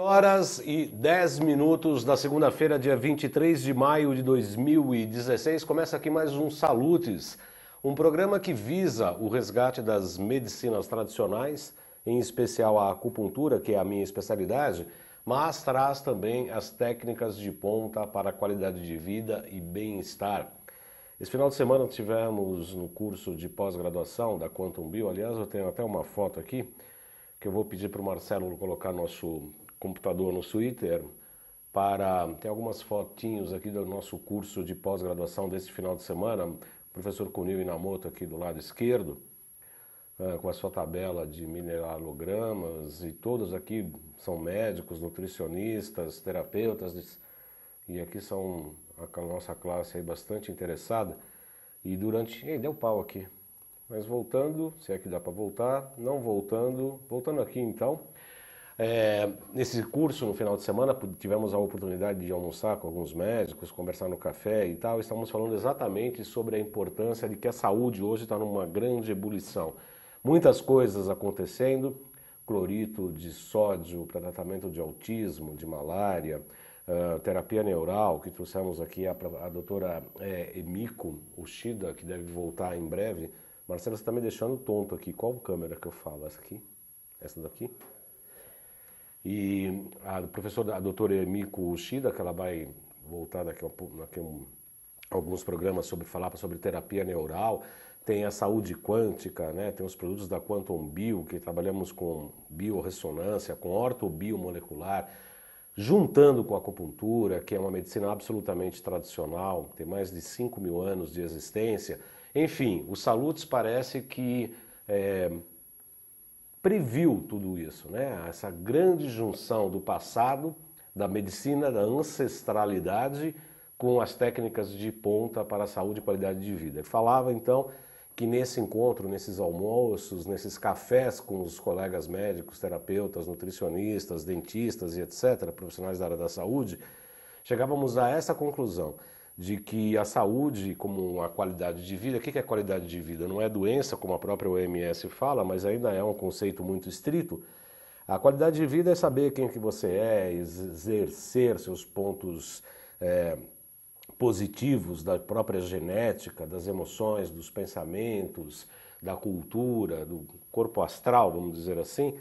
11h10 da segunda-feira, dia 23 de maio de 2016. Começa aqui mais um Salutes, um programa que visa o resgate das medicinas tradicionais, em especial a acupuntura, que é a minha especialidade, mas traz também as técnicas de ponta para a qualidade de vida e bem-estar. Esse final de semana tivemos no curso de pós-graduação da Quantum Bio, aliás eu tenho até uma foto aqui, que eu vou pedir para o Marcelo colocar nosso computador no Twitter, tem algumas fotinhos aqui do nosso curso de pós-graduação desse final de semana, o professor Kunio Inamoto aqui do lado esquerdo, com a sua tabela de mineralogramas, e todos aqui são médicos, nutricionistas, terapeutas, e aqui são a nossa classe aí bastante interessada, e deu pau aqui. Mas voltando, se é que dá para voltar, não voltando aqui então. Nesse curso, no final de semana, tivemos a oportunidade de almoçar com alguns médicos, conversar no café e tal. Estamos falando exatamente sobre a importância de que a saúde hoje está numa grande ebulição. Muitas coisas acontecendo, clorito de sódio para tratamento de autismo, de malária, terapia neural, que trouxemos aqui a doutora Emiko Ushida, que deve voltar em breve. Marcelo, você está me deixando tonto aqui. Qual câmera que eu falo? Essa aqui? Essa daqui? E a doutora Emiko Ushida, que ela vai voltar daqui a alguns programas falar sobre terapia neural, tem a saúde quântica, né? Tem os produtos da Quantum Bio, que trabalhamos com biorressonância, com ortobiomolecular, juntando com a acupuntura, que é uma medicina absolutamente tradicional, tem mais de 5.000 anos de existência. Enfim, o Salutes parece que previu tudo isso, né? Essa grande junção do passado, da medicina, da ancestralidade, com as técnicas de ponta para a saúde e qualidade de vida. Ele falava então que nesse encontro, nesses almoços, nesses cafés com os colegas médicos, terapeutas, nutricionistas, dentistas e etc., profissionais da área da saúde, chegávamos a essa conclusão de que a saúde como uma qualidade de vida, o que é qualidade de vida? Não é doença, como a própria OMS fala, mas ainda é um conceito muito estrito. A qualidade de vida é saber quem que você é, exercer seus pontos positivos da própria genética, das emoções, dos pensamentos, da cultura, do corpo astral, vamos dizer assim,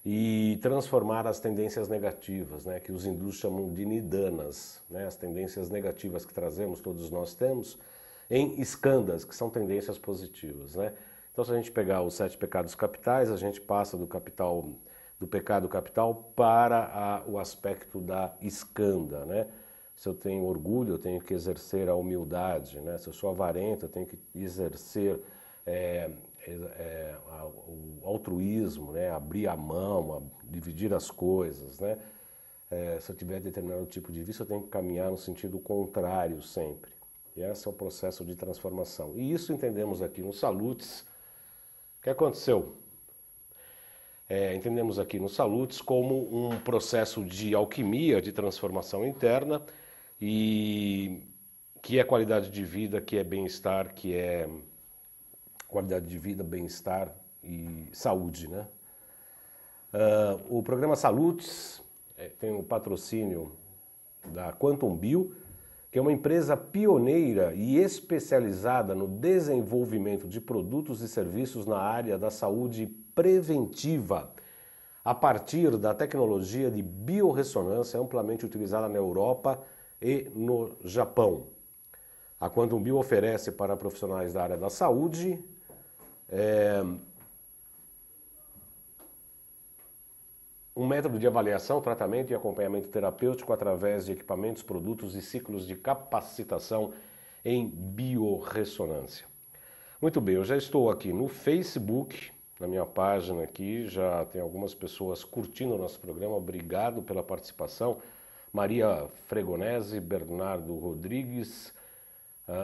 e transformar as tendências negativas, né, que os hindus chamam de nidanas, né, as tendências negativas que trazemos, todos nós temos, em skandhas, que são tendências positivas, né? Então, se a gente pegar os 7 pecados capitais, a gente passa do pecado capital para o aspecto da skandha, né? Se eu tenho orgulho, eu tenho que exercer a humildade, né? Se eu sou avarento, eu tenho que exercer o altruísmo, né? Abrir a mão, dividir as coisas, né? Se eu tiver determinado tipo de vício, eu tenho que caminhar no sentido contrário sempre. E esse é o processo de transformação. E isso entendemos aqui no Salutes. O que aconteceu? Entendemos aqui no Salutes como um processo de alquimia, de transformação interna, e que é qualidade de vida, que é bem-estar, que é qualidade de vida, bem-estar e saúde, né? O programa Salutes tem o patrocínio da Quantum Bio, que é uma empresa pioneira e especializada no desenvolvimento de produtos e serviços na área da saúde preventiva, a partir da tecnologia de biorressonância amplamente utilizada na Europa e no Japão. A Quantum Bio oferece para profissionais da área da saúde um método de avaliação, tratamento e acompanhamento terapêutico através de equipamentos, produtos e ciclos de capacitação em biorressonância. Muito bem, eu já estou aqui no Facebook, na minha página aqui, já tem algumas pessoas curtindo o nosso programa, obrigado pela participação. Maria Fregonese, Bernardo Rodrigues,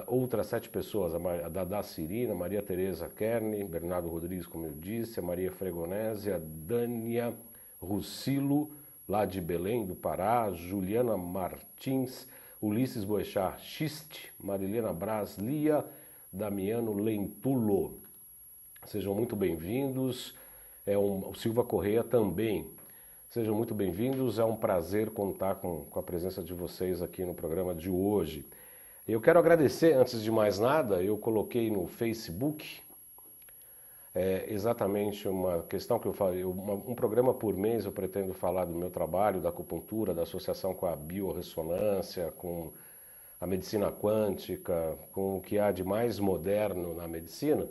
outras 7 pessoas, a Dada Cirina, Maria Tereza Kern, Bernardo Rodrigues, como eu disse, a Maria Fregonese, a Dânia Rucilo, lá de Belém, do Pará, Juliana Martins, Ulisses Boechat Schist, Marilena Braz, Lia Damiano Lentulo. Sejam muito bem-vindos. O Silva Correia também. Sejam muito bem-vindos, é um prazer contar com a presença de vocês aqui no programa de hoje. Eu quero agradecer, antes de mais nada, eu coloquei no Facebook exatamente uma questão que eu falei, um programa por mês eu pretendo falar do meu trabalho, da acupuntura, da associação com a biorressonância, com a medicina quântica, com o que há de mais moderno na medicina.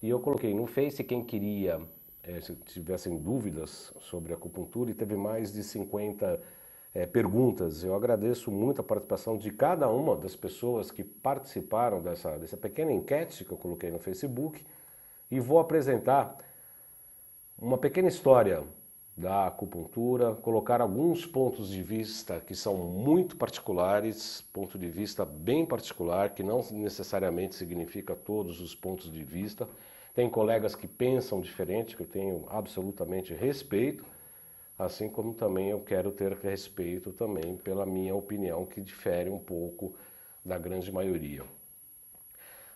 E eu coloquei no Face quem queria, se tivessem dúvidas sobre acupuntura, e teve mais de 50 perguntas. Eu agradeço muito a participação de cada uma das pessoas que participaram dessa pequena enquete que eu coloquei no Facebook e vou apresentar uma pequena história da acupuntura, colocar alguns pontos de vista que são muito particulares, ponto de vista bem particular, que não necessariamente significa todos os pontos de vista. Tem colegas que pensam diferente, que eu tenho absolutamente respeito, assim como também eu quero ter respeito também pela minha opinião, que difere um pouco da grande maioria.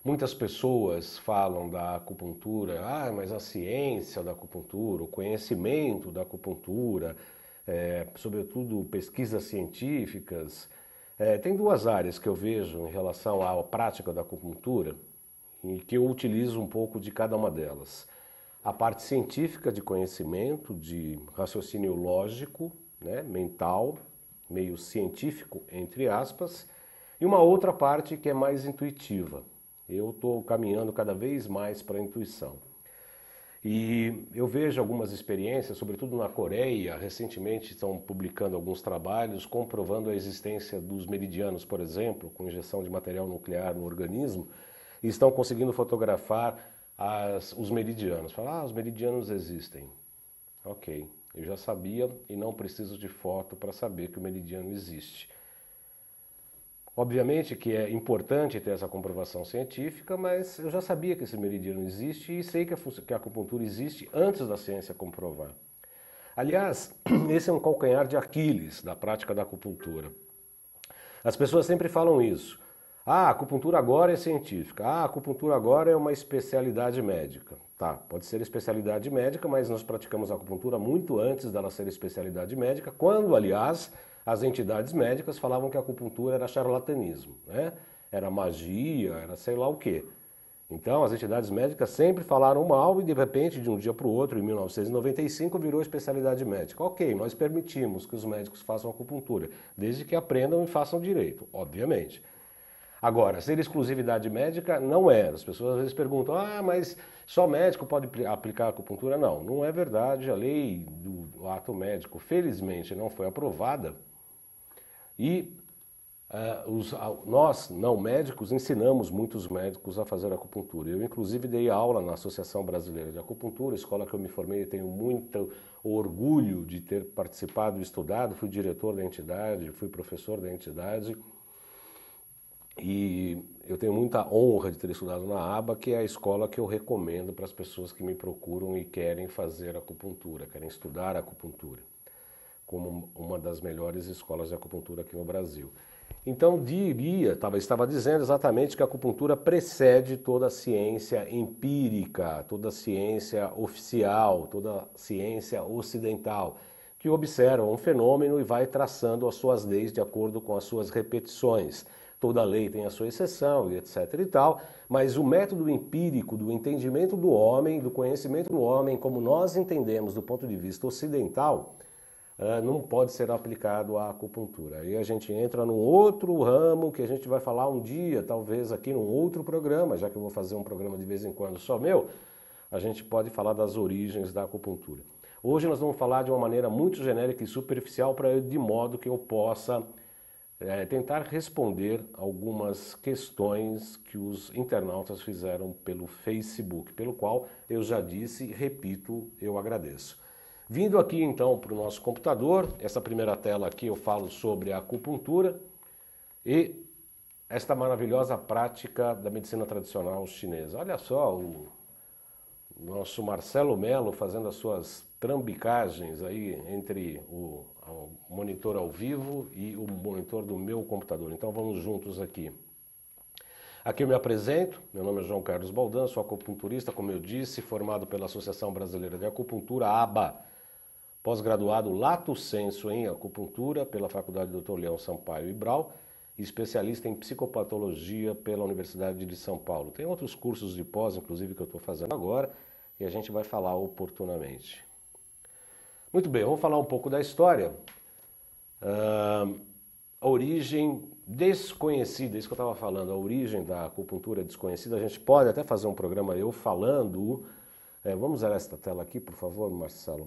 Muitas pessoas falam da acupuntura, mas a ciência da acupuntura, o conhecimento da acupuntura, sobretudo pesquisas científicas. Tem duas áreas que eu vejo em relação à prática da acupuntura e que eu utilizo um pouco de cada uma delas. A parte científica de conhecimento, de raciocínio lógico, né, mental, meio científico, entre aspas, e uma outra parte que é mais intuitiva. Eu estou caminhando cada vez mais para a intuição. E eu vejo algumas experiências, sobretudo na Coreia, recentemente estão publicando alguns trabalhos comprovando a existência dos meridianos, por exemplo, com injeção de material nuclear no organismo, e estão conseguindo fotografar os meridianos. Falar, os meridianos existem. Ok, eu já sabia e não preciso de foto para saber que o meridiano existe. Obviamente que é importante ter essa comprovação científica, mas eu já sabia que esse meridiano existe e sei que a acupuntura existe antes da ciência comprovar. Aliás, esse é um calcanhar de Aquiles da prática da acupuntura. As pessoas sempre falam isso. A acupuntura agora é científica. A acupuntura agora é uma especialidade médica. Tá, pode ser especialidade médica, mas nós praticamos a acupuntura muito antes dela ser especialidade médica, quando, aliás, as entidades médicas falavam que a acupuntura era charlatanismo, né? Era magia, era sei lá o quê. Então, as entidades médicas sempre falaram mal e, de repente, de um dia para o outro, em 1995, virou especialidade médica. Ok, nós permitimos que os médicos façam acupuntura, desde que aprendam e façam direito, obviamente. Agora, ser exclusividade médica não é. As pessoas às vezes perguntam, mas só médico pode aplicar acupuntura? Não, não é verdade. A lei do ato médico, felizmente, não foi aprovada. E nós, não médicos, ensinamos muitos médicos a fazer acupuntura. Eu, inclusive, dei aula na Associação Brasileira de Acupuntura, escola que eu me formei e tenho muito orgulho de ter participado e estudado. Fui diretor da entidade, fui professor da entidade. E eu tenho muita honra de ter estudado na ABA, que é a escola que eu recomendo para as pessoas que me procuram e querem fazer acupuntura, querem estudar acupuntura, como uma das melhores escolas de acupuntura aqui no Brasil. Então estava dizendo exatamente que a acupuntura precede toda a ciência empírica, toda a ciência oficial, toda a ciência ocidental, que observa um fenômeno e vai traçando as suas leis de acordo com as suas repetições. Toda lei tem a sua exceção e etc e tal, mas o método empírico do entendimento do homem, do conhecimento do homem, como nós entendemos do ponto de vista ocidental, não pode ser aplicado à acupuntura. Aí a gente entra num outro ramo que a gente vai falar um dia, talvez aqui num outro programa, já que eu vou fazer um programa de vez em quando só meu, a gente pode falar das origens da acupuntura. Hoje nós vamos falar de uma maneira muito genérica e superficial, de modo que eu possa tentar responder algumas questões que os internautas fizeram pelo Facebook, pelo qual eu já disse e repito, eu agradeço. Vindo aqui então para o nosso computador, essa primeira tela aqui eu falo sobre a acupuntura e esta maravilhosa prática da medicina tradicional chinesa. Olha só o nosso Marcelo Melo fazendo as suas trambicagens aí entre o monitor ao vivo e o monitor do meu computador. Então vamos juntos aqui. Aqui eu me apresento, meu nome é João Carlos Baldan, sou acupunturista, como eu disse, formado pela Associação Brasileira de Acupuntura, ABA. pós-graduado lato sensu em acupuntura pela Faculdade Dr. Leão Sampaio e Brau, e especialista em psicopatologia pela Universidade de São Paulo. Tem outros cursos de pós, inclusive, que eu estou fazendo agora, e a gente vai falar oportunamente. Muito bem, vamos falar um pouco da história. A origem desconhecida, isso que eu estava falando, a origem da acupuntura desconhecida, a gente pode até fazer um programa eu falando, vamos usar esta tela aqui, por favor, Marcelo.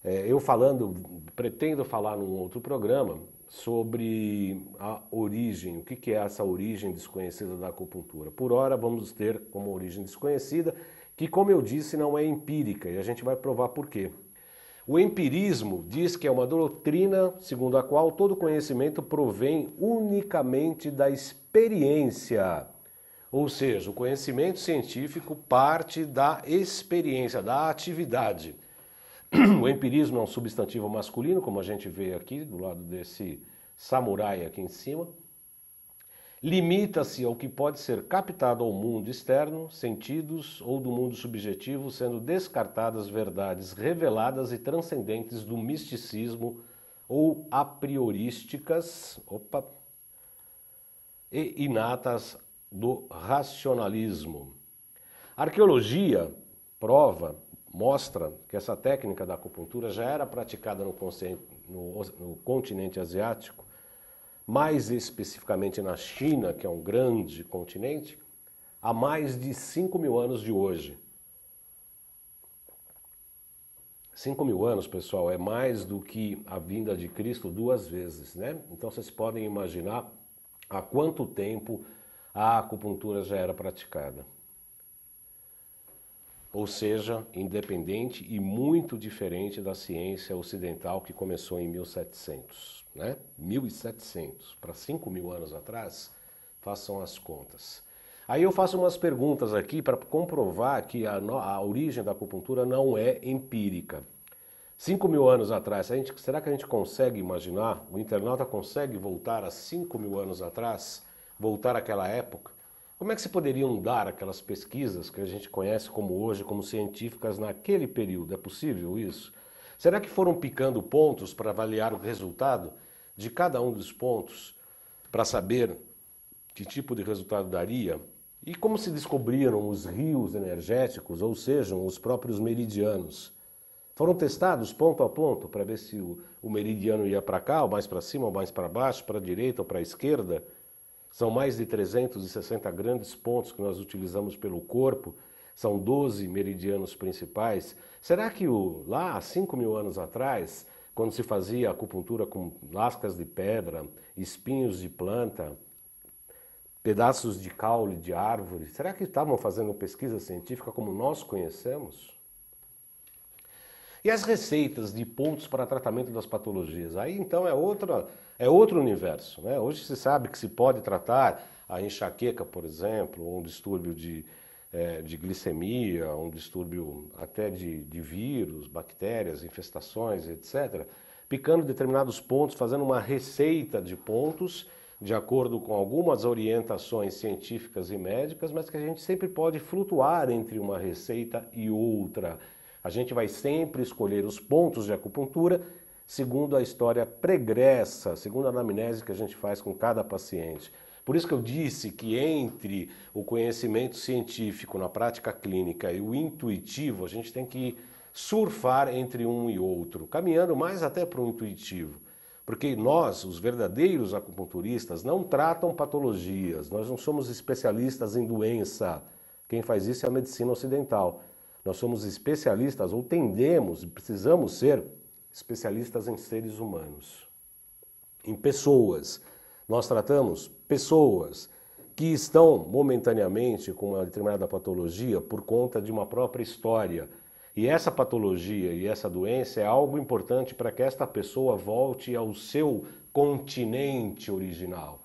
Eu falando, pretendo falar num outro programa sobre a origem, o que é essa origem desconhecida da acupuntura. Por hora vamos ter como origem desconhecida, que como eu disse não é empírica, e a gente vai provar por quê. O empirismo diz que é uma doutrina segundo a qual todo conhecimento provém unicamente da experiência. Ou seja, o conhecimento científico parte da experiência, da atividade. O empirismo é um substantivo masculino, como a gente vê aqui, do lado desse samurai aqui em cima. Limita-se ao que pode ser captado ao mundo externo, sentidos ou do mundo subjetivo, sendo descartadas verdades reveladas e transcendentes do misticismo ou a priorísticas e inatas do racionalismo. A arqueologia mostra que essa técnica da acupuntura já era praticada no continente asiático, mais especificamente na China, que é um grande continente, há mais de 5.000 anos de hoje. 5.000 anos, pessoal, é mais do que a vinda de Cristo 2 vezes, né? Então vocês podem imaginar há quanto tempo a acupuntura já era praticada. Ou seja, independente e muito diferente da ciência ocidental que começou em 1700, né? 1700 para 5.000 anos atrás, façam as contas. Aí eu faço umas perguntas aqui para comprovar que a origem da acupuntura não é empírica. 5.000 anos atrás, será que a gente consegue imaginar, o internauta consegue voltar a 5.000 anos atrás, voltar àquela época? Como é que se poderiam dar aquelas pesquisas que a gente conhece como hoje, como científicas naquele período? É possível isso? Será que foram picando pontos para avaliar o resultado de cada um dos pontos, para saber que tipo de resultado daria? E como se descobriram os rios energéticos, ou seja, os próprios meridianos? Foram testados ponto a ponto para ver se o meridiano ia para cá, ou mais para cima, ou mais para baixo, para a direita ou para a esquerda? São mais de 360 grandes pontos que nós utilizamos pelo corpo, são 12 meridianos principais. Será que lá há 5.000 anos atrás, quando se fazia acupuntura com lascas de pedra, espinhos de planta, pedaços de caule de árvore, será que estavam fazendo pesquisa científica como nós conhecemos? E as receitas de pontos para tratamento das patologias? Aí então é outro universo, né? Hoje se sabe que se pode tratar a enxaqueca, por exemplo, um distúrbio de glicemia, um distúrbio até de vírus, bactérias, infestações, etc., picando determinados pontos, fazendo uma receita de pontos, de acordo com algumas orientações científicas e médicas, mas que a gente sempre pode flutuar entre uma receita e outra. A gente vai sempre escolher os pontos de acupuntura segundo a história pregressa, segundo a anamnese que a gente faz com cada paciente. Por isso que eu disse que entre o conhecimento científico na prática clínica e o intuitivo, a gente tem que surfar entre um e outro, caminhando mais até para o intuitivo. Porque nós, os verdadeiros acupunturistas, não tratam patologias, nós não somos especialistas em doença. Quem faz isso é a medicina ocidental. Nós somos especialistas, ou tendemos, precisamos ser especialistas em seres humanos, em pessoas. Nós tratamos pessoas que estão momentaneamente com uma determinada patologia por conta de uma própria história. E essa patologia e essa doença é algo importante para que esta pessoa volte ao seu continente original,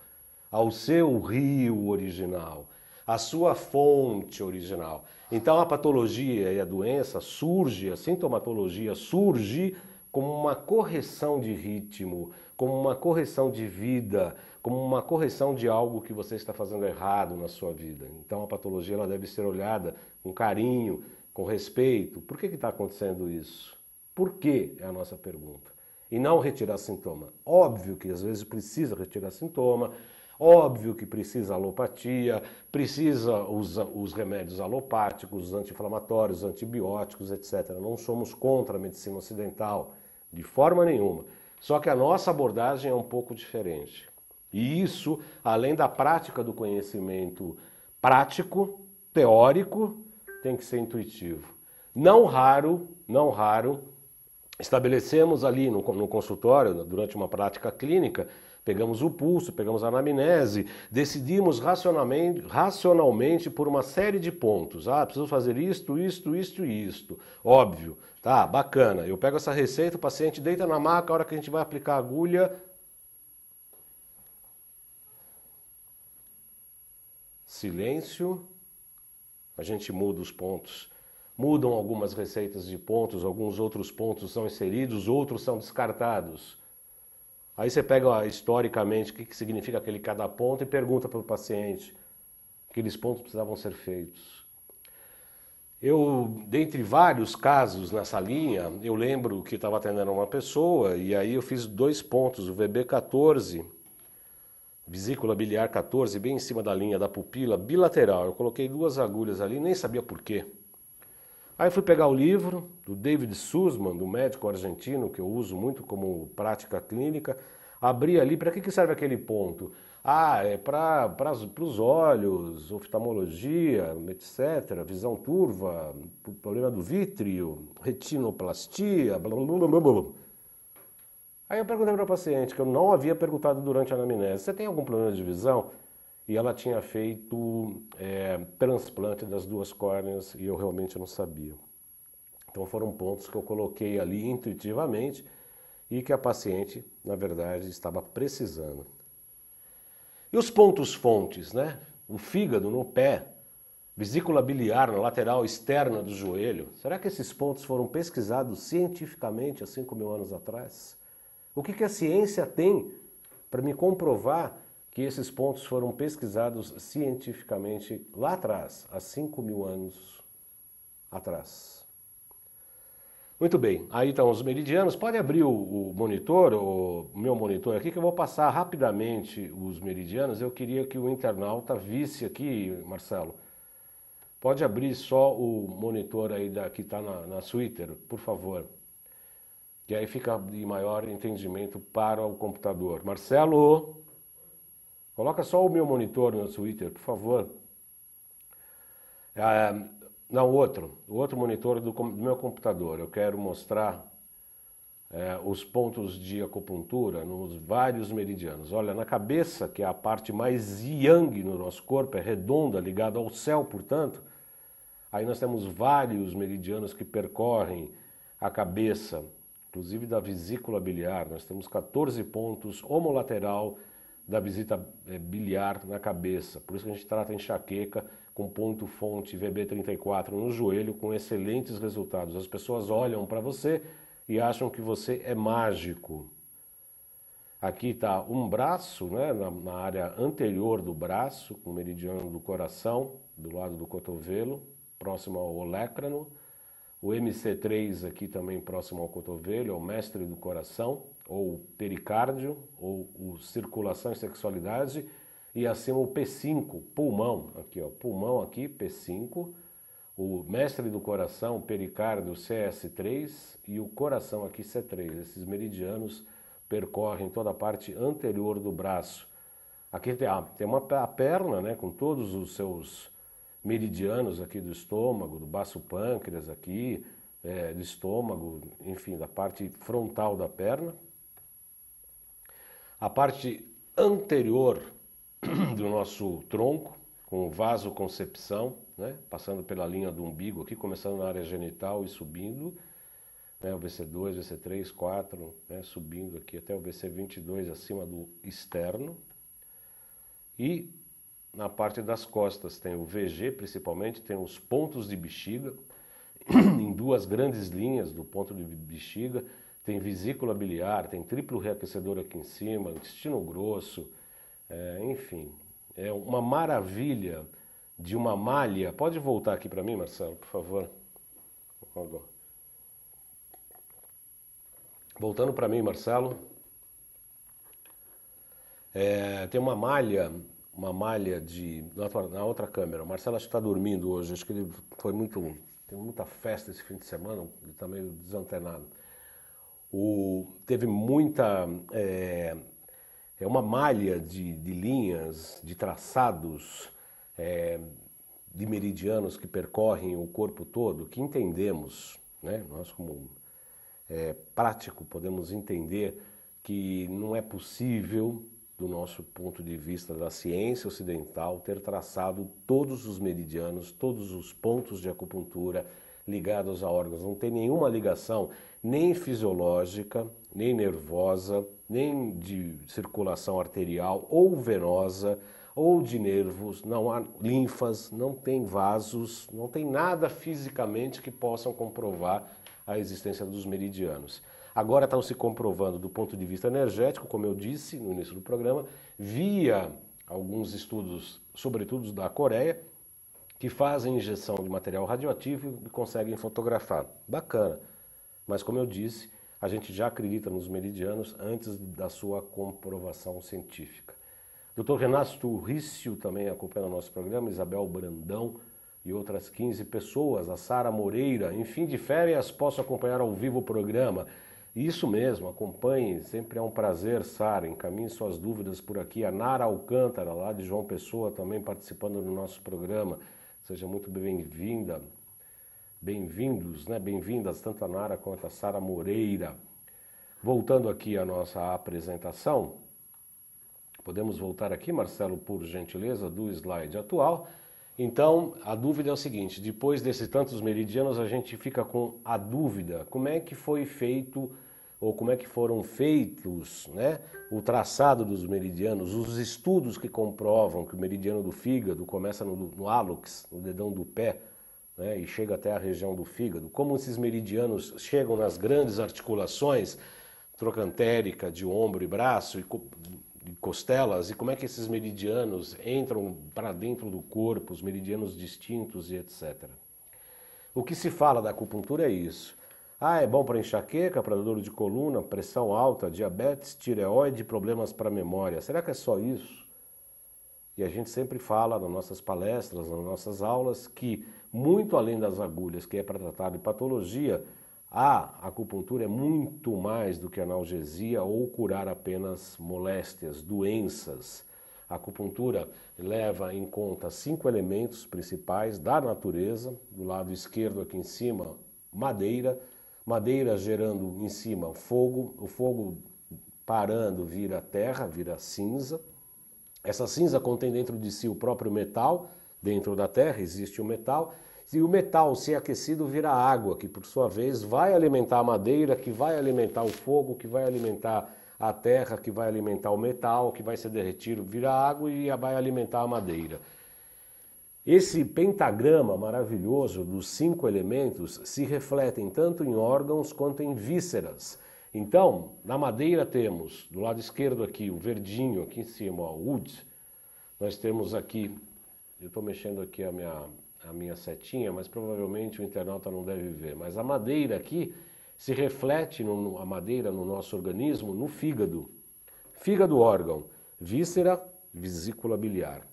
ao seu rio original, à sua fonte original. Então a patologia e a doença surge, a sintomatologia surge como uma correção de ritmo, como uma correção de vida, como uma correção de algo que você está fazendo errado na sua vida. Então a patologia ela deve ser olhada com carinho, com respeito. Por que está acontecendo isso? Por quê? É a nossa pergunta. E não retirar sintoma. Óbvio que às vezes precisa retirar sintoma, óbvio que precisa alopatia, precisa os remédios alopáticos, os anti-inflamatórios, antibióticos, etc. Não somos contra a medicina ocidental, de forma nenhuma. Só que a nossa abordagem é um pouco diferente. E isso, além da prática do conhecimento prático, teórico, tem que ser intuitivo. Não raro, estabelecemos ali no consultório, durante uma prática clínica, pegamos o pulso, pegamos a anamnese, decidimos racionalmente por uma série de pontos. Ah, preciso fazer isto, isto, isto e isto. Óbvio, tá, bacana. Eu pego essa receita, o paciente deita na maca, a hora que a gente vai aplicar a agulha, silêncio, a gente muda os pontos. Mudam algumas receitas de pontos, alguns outros pontos são inseridos, outros são descartados. Aí você pega historicamente o que significa aquele cada ponto e pergunta para o paciente. Aqueles pontos precisavam ser feitos. Eu, dentre vários casos nessa linha, eu lembro que estava atendendo uma pessoa e aí eu fiz 2 pontos, o VB14, vesícula biliar 14, bem em cima da linha da pupila, bilateral. Eu coloquei 2 agulhas ali, nem sabia por quê. Aí eu fui pegar o livro do David Sussman, do médico argentino, que eu uso muito como prática clínica, abri ali, para que serve aquele ponto? Ah, é para os olhos, oftalmologia, etc., visão turva, problema do vítreo, retinoplastia, blá, blá, blá, blá, blá. Aí eu perguntei para a paciente, que eu não havia perguntado durante a anamnese, você tem algum problema de visão? E ela tinha feito transplante das 2 córneas e eu realmente não sabia. Então foram pontos que eu coloquei ali intuitivamente e que a paciente, na verdade, estava precisando. E os pontos fontes, né? O fígado no pé, vesícula biliar na lateral externa do joelho. Será que esses pontos foram pesquisados cientificamente há 5.000 anos atrás? O que a ciência tem para me comprovar que esses pontos foram pesquisados cientificamente lá atrás, há 5.000 anos atrás? Muito bem, aí estão os meridianos. Pode abrir o monitor, o meu monitor aqui, que eu vou passar rapidamente os meridianos. Eu queria que o internauta visse aqui, Marcelo. Pode abrir só o monitor aí que está na Twitter, por favor. Que aí fica de maior entendimento para o computador. Marcelo, coloca só o meu monitor no Twitter, por favor. Não, o outro monitor do meu computador. Eu quero mostrar os pontos de acupuntura nos vários meridianos. Olha, na cabeça, que é a parte mais yang no nosso corpo, é redonda, ligada ao céu, portanto, aí nós temos vários meridianos que percorrem a cabeça, inclusive da vesícula biliar. Nós temos 14 pontos homolateral da visita biliar na cabeça. Por isso que a gente trata a enxaqueca com ponto fonte VB34 no joelho com excelentes resultados. As pessoas olham para você e acham que você é mágico. Aqui está um braço, né, na área anterior do braço, com o meridiano do coração, do lado do cotovelo, próximo ao olécrano. O MC3 aqui também próximo ao cotovelo, é o mestre do coração, ou pericárdio, ou o circulação e sexualidade. E acima o P5, pulmão, aqui ó, pulmão aqui, P5, o mestre do coração, pericárdio, CS3 e o coração aqui, C3. Esses meridianos percorrem toda a parte anterior do braço. Aqui tem a perna, né, com todos os seus meridianos aqui do estômago, do baço pâncreas aqui, do estômago, enfim, da parte frontal da perna. A parte anterior do nosso tronco, com vasoconcepção, né, passando pela linha do umbigo aqui, começando na área genital e subindo, né, o VC2, VC3, 4, né, subindo aqui até o VC22 acima do externo. E na parte das costas tem o VG, principalmente, tem os pontos de bexiga, em 2 grandes linhas do ponto de bexiga, tem vesícula biliar, tem triplo reaquecedor aqui em cima, intestino grosso, enfim, é uma maravilha de uma malha. Pode voltar aqui para mim, Marcelo, por favor? Voltando para mim, Marcelo, tem uma malha na outra câmera. O Marcelo acho que está dormindo hoje, acho que ele tem muita festa esse fim de semana, ele está meio desantenado. Teve muita, uma malha de linhas, de traçados, de meridianos que percorrem o corpo todo, que entendemos, né? Nós como prático podemos entender que não é possível, do nosso ponto de vista da ciência ocidental, ter traçado todos os meridianos, todos os pontos de acupuntura ligados a órgãos. Não tem nenhuma ligação, nem fisiológica, nem nervosa, nem de circulação arterial ou venosa, ou de nervos, não há linfas, não tem vasos, não tem nada fisicamente que possam comprovar a existência dos meridianos. Agora estão se comprovando do ponto de vista energético, como eu disse no início do programa, via alguns estudos, sobretudo da Coreia, que fazem injeção de material radioativo e conseguem fotografar. Bacana, mas como eu disse, a gente já acredita nos meridianos antes da sua comprovação científica. Dr. Renato Rício também acompanha o nosso programa, Isabel Brandão e outras 15 pessoas, a Sara Moreira. Em fim de férias, posso acompanhar ao vivo o programa. Isso mesmo, acompanhe, sempre é um prazer, Sara, encaminhe suas dúvidas por aqui. A Nara Alcântara, lá de João Pessoa, também participando do nosso programa. Seja muito bem-vinda, bem-vindos, né? Bem-vindas tanto a Nara quanto a Sara Moreira. Voltando aqui à nossa apresentação, podemos voltar aqui, Marcelo, por gentileza, do slide atual. Então, a dúvida é o seguinte, depois desses tantos meridianos, a gente fica com a dúvida, como é que foi feito, ou como é que foram feitos, né, o traçado dos meridianos, os estudos que comprovam que o meridiano do fígado começa no hálux, no dedão do pé, né, e chega até a região do fígado, como esses meridianos chegam nas grandes articulações, trocantérica, de ombro e braço, e costelas, e como é que esses meridianos entram para dentro do corpo, os meridianos distintos e etc. O que se fala da acupuntura é isso. Ah, é bom para enxaqueca, para dor de coluna, pressão alta, diabetes, tireoide, problemas para memória. Será que é só isso? E a gente sempre fala nas nossas palestras, nas nossas aulas, que muito além das agulhas, que é para tratar de patologia, a acupuntura é muito mais do que analgesia ou curar apenas moléstias, doenças. A acupuntura leva em conta 5 elementos principais da natureza. Do lado esquerdo aqui em cima, madeira. Madeira gerando em cima fogo. O fogo parando vira terra, vira cinza. Essa cinza contém dentro de si o próprio metal. Dentro da terra existe o metal. E o metal, se aquecido, vira água, que por sua vez vai alimentar a madeira, que vai alimentar o fogo, que vai alimentar a terra, que vai alimentar o metal, que vai ser derretido, vira água e vai alimentar a madeira. Esse pentagrama maravilhoso dos 5 elementos se refletem tanto em órgãos quanto em vísceras. Então, na madeira temos, do lado esquerdo aqui, o verdinho, aqui em cima, ó, wood. Nós temos aqui, eu estou mexendo aqui a minha setinha, mas provavelmente o internauta não deve ver. Mas a madeira aqui se reflete, a madeira no nosso organismo, no fígado. Fígado, órgão, víscera, vesícula biliar.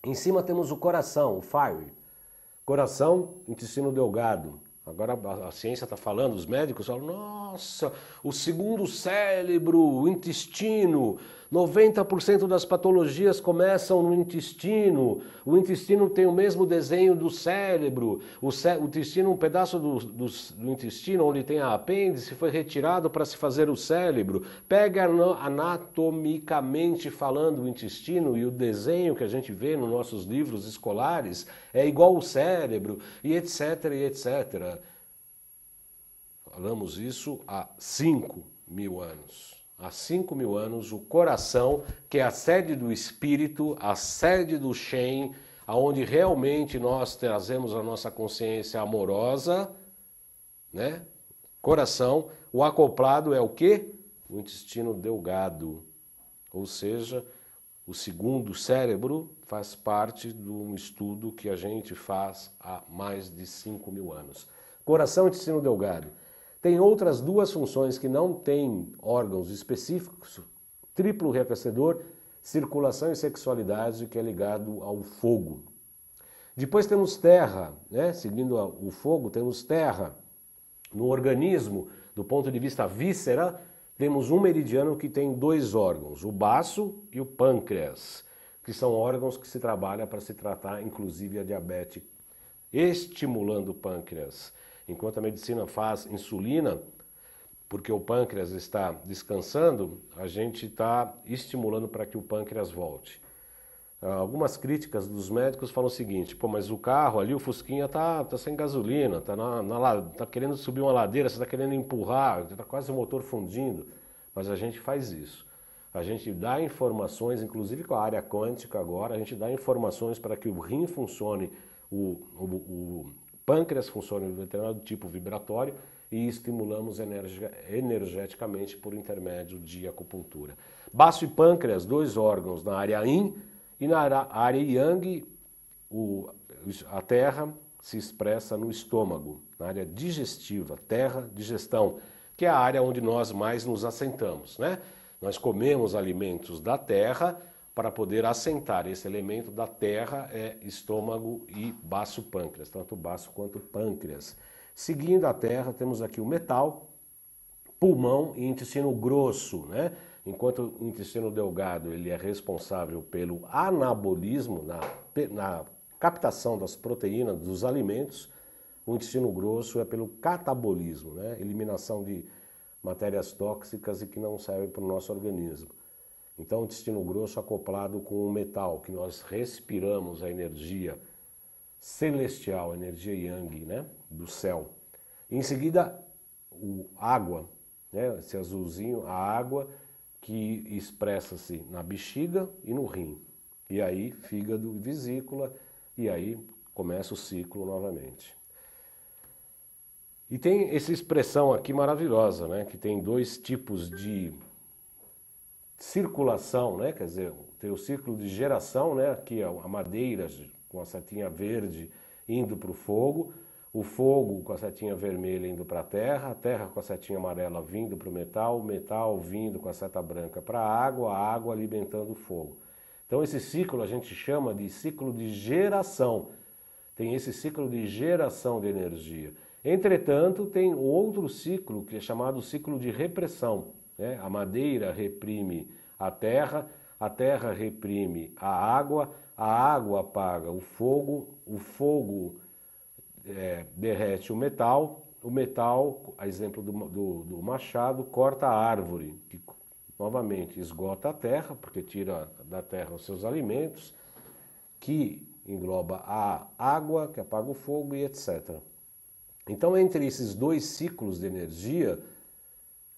Em cima temos o coração, o fire. Coração, intestino delgado. Agora a ciência está falando, os médicos falam, nossa, o segundo cérebro, o intestino, 90% das patologias começam no intestino, o intestino tem o mesmo desenho do cérebro, o intestino, um pedaço do intestino onde tem a apêndice foi retirado para se fazer o cérebro. Pega anatomicamente falando o intestino e o desenho que a gente vê nos nossos livros escolares é igual ao cérebro e etc, e etc. Falamos isso há 5.000 anos. Há 5.000 anos, o coração, que é a sede do espírito, a sede do Shen, aonde realmente nós trazemos a nossa consciência amorosa, né? Coração, o acoplado é o quê? O intestino delgado. Ou seja, o segundo cérebro faz parte de um estudo que a gente faz há mais de 5.000 anos. Coração e intestino delgado. Tem outras duas funções que não têm órgãos específicos, triplo reaquecedor, circulação e sexualidade, que é ligado ao fogo. Depois temos terra, né? Seguindo o fogo, temos terra. No organismo, do ponto de vista víscera, temos um meridiano que tem dois órgãos, o baço e o pâncreas, que são órgãos que se trabalham para se tratar, inclusive, a diabetes, estimulando o pâncreas. Enquanto a medicina faz insulina, porque o pâncreas está descansando, a gente está estimulando para que o pâncreas volte. Algumas críticas dos médicos falam o seguinte: pô, mas o carro ali, o Fusquinha tá sem gasolina, tá querendo subir uma ladeira, você está querendo empurrar, está quase o motor fundindo. Mas a gente faz isso. A gente dá informações, inclusive com a área quântica agora, a gente dá informações para que o rim funcione, o pâncreas funcione de um determinado tipo vibratório e estimulamos energeticamente por intermédio de acupuntura. Baço e pâncreas, dois órgãos na área Yin. E na área Yang, a terra se expressa no estômago, na área digestiva, terra, digestão, que é a área onde nós mais nos assentamos, né? Nós comemos alimentos da terra para poder assentar. Esse elemento da terra é estômago e baço pâncreas, tanto baço quanto pâncreas. Seguindo a terra, temos aqui o metal, pulmão e intestino grosso, né? Enquanto o intestino delgado ele é responsável pelo anabolismo, na captação das proteínas dos alimentos, o intestino grosso é pelo catabolismo, né? Eliminação de matérias tóxicas e que não servem para o nosso organismo. Então o intestino grosso acoplado com o metal, que nós respiramos a energia celestial, a energia yang, né? Do céu. Em seguida, a água, né? Esse azulzinho, a água, que expressa-se na bexiga e no rim. E aí, fígado e vesícula, e aí começa o ciclo novamente. E tem essa expressão aqui maravilhosa, né? Que tem dois tipos de circulação, né? Quer dizer, tem o ciclo de geração, né? Aqui é a madeira com a setinha verde indo para o fogo com a setinha vermelha indo para a terra com a setinha amarela vindo para o metal vindo com a seta branca para a água alimentando o fogo. Então esse ciclo a gente chama de ciclo de geração. Tem esse ciclo de geração de energia. Entretanto, tem outro ciclo que é chamado ciclo de repressão, né? A madeira reprime a terra reprime a água apaga o fogo derrete o metal, a exemplo do machado, corta a árvore, que novamente esgota a terra, porque tira da terra os seus alimentos, que engloba a água, que apaga o fogo e etc. Então, entre esses dois ciclos de energia,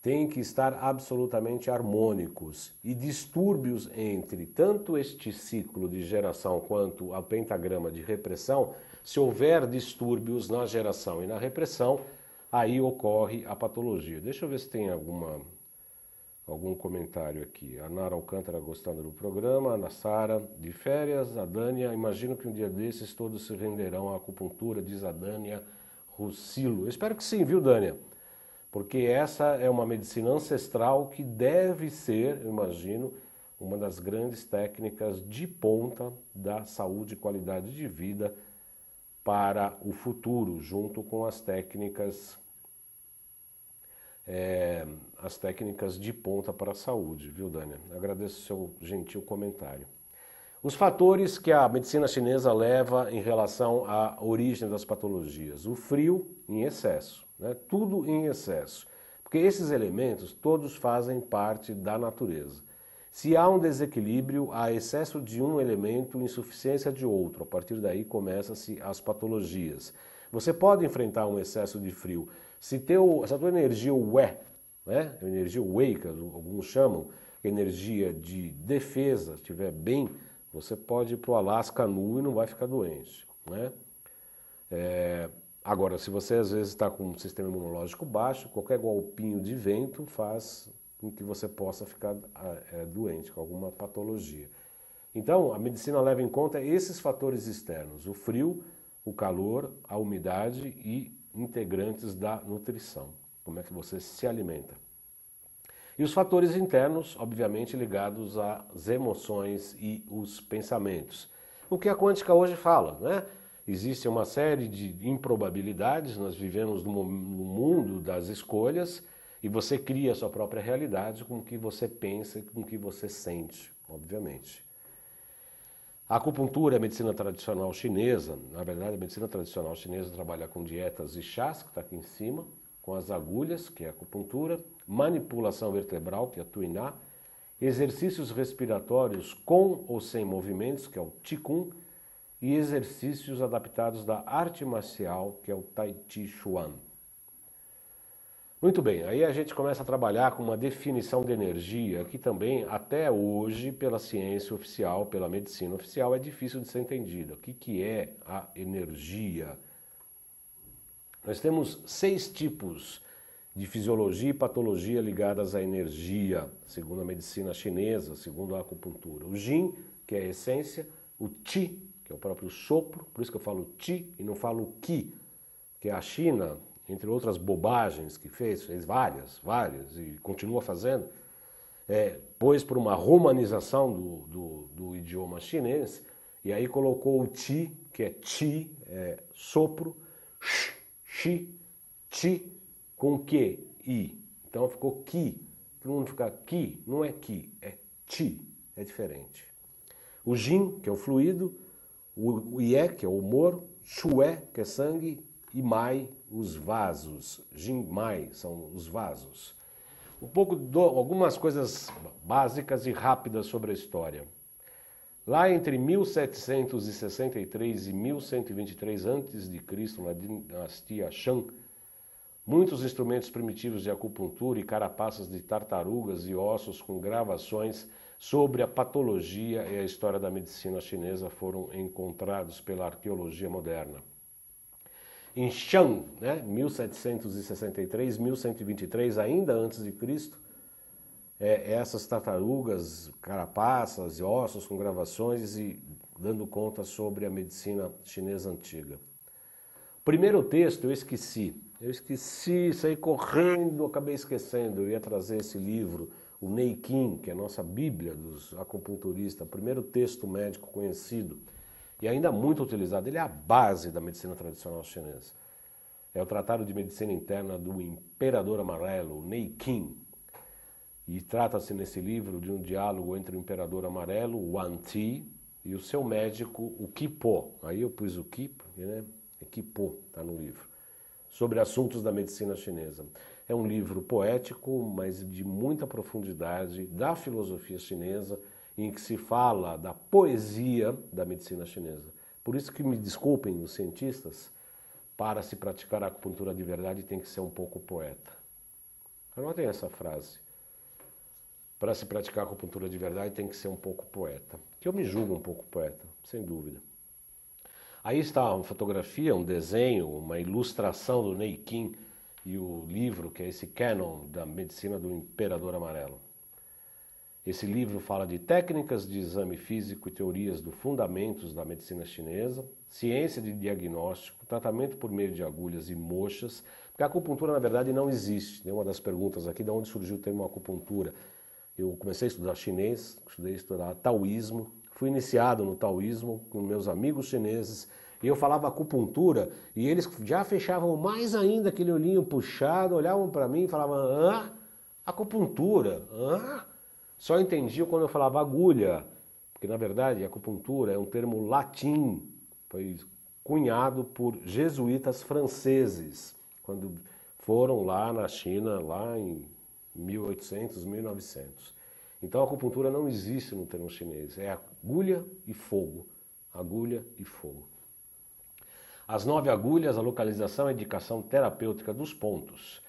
tem que estar absolutamente harmônicos, e distúrbios entre tanto este ciclo de geração quanto o pentagrama de repressão, se houver distúrbios na geração e na repressão, aí ocorre a patologia. Deixa eu ver se tem algum comentário aqui. A Nara Alcântara gostando do programa, a Ana Sara de férias, a Dânia, imagino que um dia desses todos se renderão à acupuntura, diz a Dânia Rucilo. Eu espero que sim, viu, Dânia? Porque essa é uma medicina ancestral que deve ser, eu imagino, uma das grandes técnicas de ponta da saúde e qualidade de vida para o futuro, junto com as técnicas de ponta para a saúde, viu, Dânia? Agradeço o seu gentil comentário. Os fatores que a medicina chinesa leva em relação à origem das patologias. O frio em excesso, né? Tudo em excesso. Porque esses elementos todos fazem parte da natureza. Se há um desequilíbrio, há excesso de um elemento, insuficiência de outro. A partir daí começam-se as patologias. Você pode enfrentar um excesso de frio. Se a tua energia né? A energia wei, que alguns chamam, energia de defesa, estiver bem, você pode ir para o Alasca nu e não vai ficar doente, né? Agora, se você às vezes está com um sistema imunológico baixo, qualquer golpinho de vento faz com que você possa ficar doente com alguma patologia. Então, a medicina leva em conta esses fatores externos, o frio, o calor, a umidade e integrantes da nutrição. como é que você se alimenta. E os fatores internos, obviamente, ligados às emoções e os pensamentos. O que a quântica hoje fala, né? Existe uma série de improbabilidades, nós vivemos no mundo das escolhas e você cria a sua própria realidade com o que você pensa e com o que você sente, obviamente. A acupuntura é a medicina tradicional chinesa. Na verdade, a medicina tradicional chinesa trabalha com dietas e chás, que está aqui em cima, com as agulhas, que é a acupuntura, manipulação vertebral, que é a tuiná, exercícios respiratórios com ou sem movimentos, que é o qigong, e exercícios adaptados da arte marcial, que é o tai chi chuan. Muito bem, aí a gente começa a trabalhar com uma definição de energia que também, até hoje, pela ciência oficial, pela medicina oficial, é difícil de ser entendida. O que é a energia? Nós temos 6 tipos de fisiologia e patologia ligadas à energia, segundo a medicina chinesa, segundo a acupuntura. O Jin, que é a essência, o Qi, que é o próprio sopro, por isso que eu falo Qi e não falo Qi, que a China, entre outras bobagens que fez várias, e continua fazendo, pôs por uma romanização do idioma chinês, e aí colocou o Qi, que é Qi, sopro, Xi, Ti, com Q, I. Então ficou Qi. Todo mundo fica Qi, não é Qi, é Ti, é diferente. O Jin, que é o fluido, o Ye, que é o humor, Xue, que é sangue, e Mai, os vasos. Jin, Mai, são os vasos. Algumas coisas básicas e rápidas sobre a história. Lá entre 1763 e 1123 a.C., na dinastia Shang, muitos instrumentos primitivos de acupuntura e carapaças de tartarugas e ossos com gravações sobre a patologia e a história da medicina chinesa foram encontrados pela arqueologia moderna. Em Shang, 1763, 1123, ainda antes de Cristo, essas tartarugas, carapaças e ossos com gravações e dando conta sobre a medicina chinesa antiga. O primeiro texto eu esqueci, saí correndo, acabei esquecendo. Eu ia trazer esse livro, o Neikin, que é a nossa bíblia dos acupunturistas, o primeiro texto médico conhecido e ainda muito utilizado. Ele é a base da medicina tradicional chinesa. É o Tratado de Medicina Interna do Imperador Amarelo, o Neikin. E trata-se nesse livro de um diálogo entre o Imperador Amarelo, o Wan Ti, e o seu médico, o Qipo. Aí eu pus o Qi, né? É Qipo, está no livro. Sobre assuntos da medicina chinesa. É um livro poético, mas de muita profundidade da filosofia chinesa, em que se fala da poesia da medicina chinesa. Por isso que me desculpem os cientistas, para se praticar a acupuntura de verdade tem que ser um pouco poeta. Anotem essa frase. Para se praticar a acupuntura de verdade tem que ser um pouco poeta. Que eu me julgo um pouco poeta, sem dúvida. Aí está uma fotografia, um desenho, uma ilustração do Neikin e o livro, que é esse Canon da Medicina do Imperador Amarelo. Esse livro fala de técnicas de exame físico e teorias dos fundamentos da medicina chinesa, ciência de diagnóstico, tratamento por meio de agulhas e mochas, porque a acupuntura na verdade não existe. Tem uma das perguntas aqui, de onde surgiu o termo acupuntura. Eu comecei a estudar chinês, estudei a estudar taoísmo, fui iniciado no taoísmo com meus amigos chineses, e eu falava acupuntura, e eles já fechavam mais ainda aquele olhinho puxado, olhavam para mim e falavam, acupuntura, Só entendiam quando eu falava agulha, porque na verdade acupuntura é um termo latim, foi cunhado por jesuítas franceses, quando foram lá na China, lá em 1800, 1900. Então a acupuntura não existe no termo chinês, é agulha e fogo, agulha e fogo. As 9 agulhas, a localização e a indicação terapêutica dos pontos.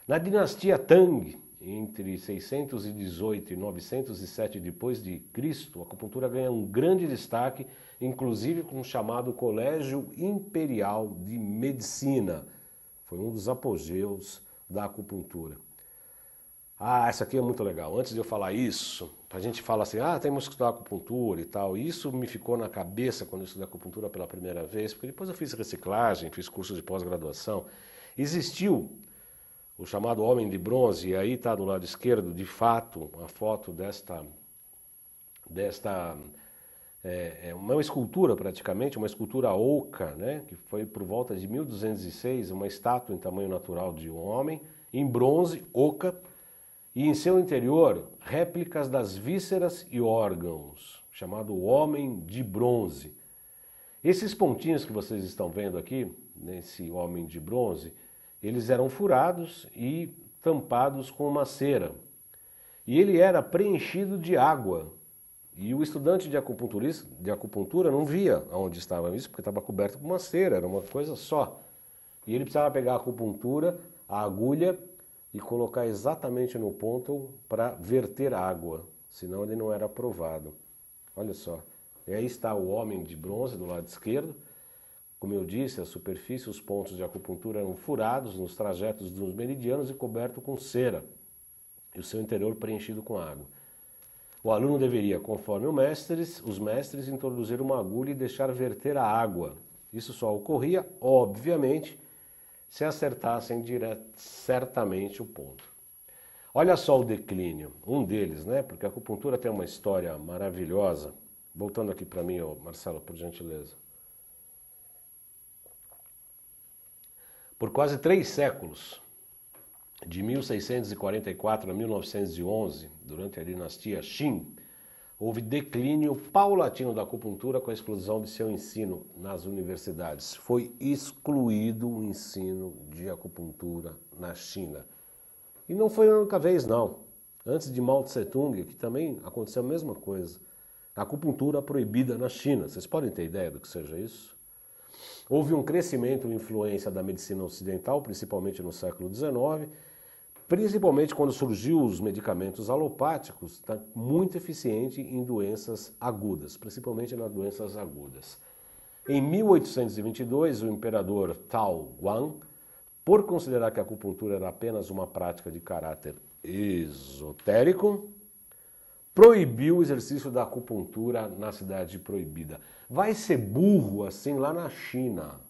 Na dinastia Tang, entre 618 e 907 d.C., a acupuntura ganha um grande destaque, inclusive com o chamado Colégio Imperial de Medicina. Foi um dos apogeus da acupuntura. Essa aqui é muito legal. Antes de eu falar isso, a gente fala assim, temos que estudar acupuntura e tal. Isso me ficou na cabeça quando eu estudei acupuntura pela primeira vez, porque depois eu fiz reciclagem, fiz curso de pós-graduação. Existiu o chamado Homem de Bronze, e aí está do lado esquerdo, de fato, a foto uma escultura praticamente, uma escultura oca, né, que foi por volta de 1206, uma estátua em tamanho natural de um homem, em bronze, oca, e em seu interior, réplicas das vísceras e órgãos, chamado Homem de Bronze. Esses pontinhos que vocês estão vendo aqui, nesse Homem de Bronze, eles eram furados e tampados com uma cera. E ele era preenchido de água. E o estudante de acupuntura não via onde estava isso, porque estava coberto com uma cera, era uma coisa só. E ele precisava pegar a acupuntura, a agulha, e colocar exatamente no ponto para verter água, senão ele não era aprovado. Olha só, e aí está o Homem de Bronze do lado esquerdo. Como eu disse, a superfície, os pontos de acupuntura eram furados nos trajetos dos meridianos e coberto com cera, e o seu interior preenchido com água. O aluno deveria, conforme os mestres, introduzir uma agulha e deixar verter a água. Isso só ocorria, obviamente, se acertassem certamente o ponto. Olha só o declínio, um deles, né? Porque a acupuntura tem uma história maravilhosa. Voltando aqui para mim, Marcelo, por gentileza. Por quase 3 séculos, de 1644 a 1911, durante a dinastia Qin, houve declínio paulatino da acupuntura com a exclusão de seu ensino nas universidades. Foi excluído o ensino de acupuntura na China. E não foi a única vez, não. Antes de Mao Tse-tung, que também aconteceu a mesma coisa. A acupuntura proibida na China. Vocês podem ter ideia do que seja isso? Houve um crescimento e influência da medicina ocidental, principalmente no século XIX, principalmente quando surgiu os medicamentos alopáticos, tá muito eficiente em doenças agudas, principalmente nas doenças agudas. Em 1822, o imperador Tao Guan, por considerar que a acupuntura era apenas uma prática de caráter esotérico, proibiu o exercício da acupuntura na cidade proibida. Vai ser burro assim lá na China,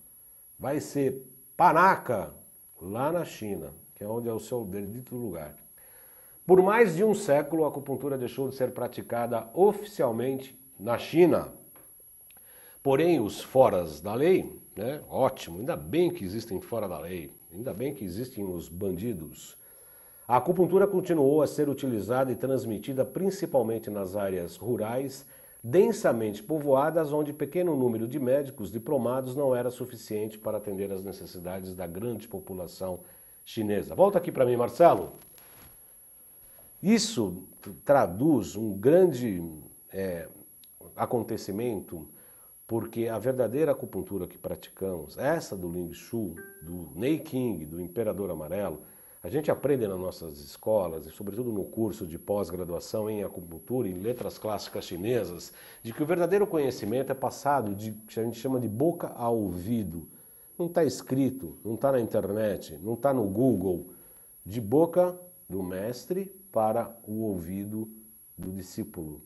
vai ser panaca lá na China, que é onde é o seu bendito lugar. Por mais de um século, a acupuntura deixou de ser praticada oficialmente na China. Porém, os foras da lei, né, ótimo, ainda bem que existem fora da lei, ainda bem que existem os bandidos. A acupuntura continuou a ser utilizada e transmitida principalmente nas áreas rurais, densamente povoadas, onde pequeno número de médicos diplomados não era suficiente para atender às necessidades da grande população chinesa. Volta aqui para mim, Marcelo. Isso traduz um grande acontecimento, porque a verdadeira acupuntura que praticamos, essa do Ling Shu, do Neiqing, do Imperador Amarelo, a gente aprende nas nossas escolas, e sobretudo no curso de pós-graduação em acupuntura, em letras clássicas chinesas, de que o verdadeiro conhecimento é passado de, que a gente chama de boca a ouvido. Não está escrito, não está na internet, não está no Google. De boca do mestre para o ouvido do discípulo,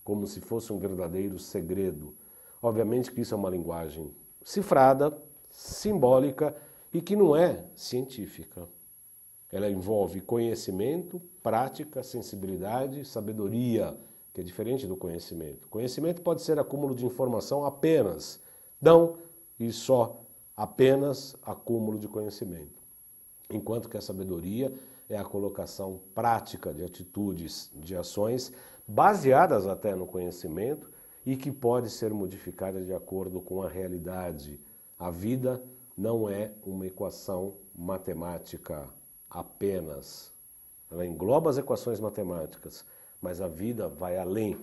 como se fosse um verdadeiro segredo. Obviamente que isso é uma linguagem cifrada, simbólica e que não é científica. Ela envolve conhecimento, prática, sensibilidade, sabedoria, que é diferente do conhecimento. Conhecimento pode ser acúmulo de informação apenas, não e só apenas acúmulo de conhecimento. Enquanto que a sabedoria é a colocação prática de atitudes, de ações, baseadas até no conhecimento e que pode ser modificada de acordo com a realidade. A vida não é uma equação matemática apenas. Ela engloba as equações matemáticas, mas a vida vai além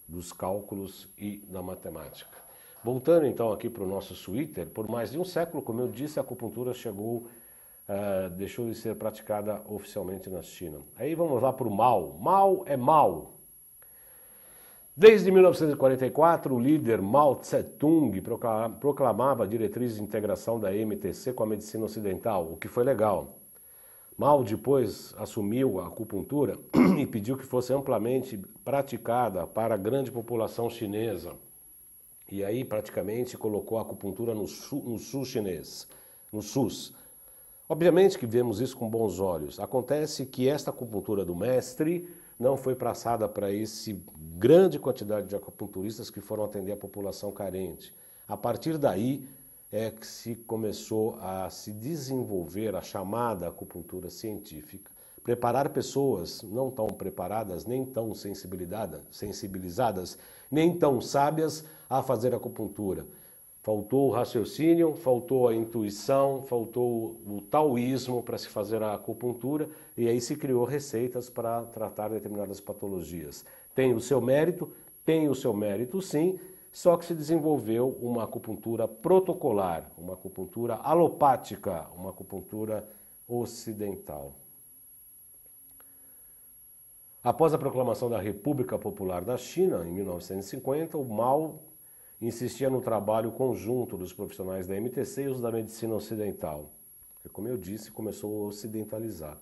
dos cálculos e da matemática. Voltando então aqui para o nosso Twitter, por mais de um século, como eu disse, a acupuntura deixou de ser praticada oficialmente na China. Aí vamos lá para o Mao. Mao é Mao. Desde 1944, o líder Mao Tse-tung proclamava a diretriz de integração da MTC com a medicina ocidental, o que foi legal. Mao depois assumiu a acupuntura e pediu que fosse amplamente praticada para a grande população chinesa. E aí praticamente colocou a acupuntura no SUS chinês, no SUS. Obviamente que vemos isso com bons olhos. Acontece que esta acupuntura do mestre não foi passada para esse grande quantidade de acupunturistas que foram atender a população carente. A partir daí é que se começou a se desenvolver a chamada acupuntura científica. Preparar pessoas não tão preparadas, nem tão sensibilizadas, nem tão sábias a fazer acupuntura. Faltou o raciocínio, faltou a intuição, faltou o taoísmo para se fazer a acupuntura e aí se criou receitas para tratar determinadas patologias. Tem o seu mérito sim, só que se desenvolveu uma acupuntura protocolar, uma acupuntura alopática, uma acupuntura ocidental. Após a proclamação da República Popular da China, em 1950, o Mao insistia no trabalho conjunto dos profissionais da MTC e os da medicina ocidental. E, como eu disse, começou a ocidentalizar.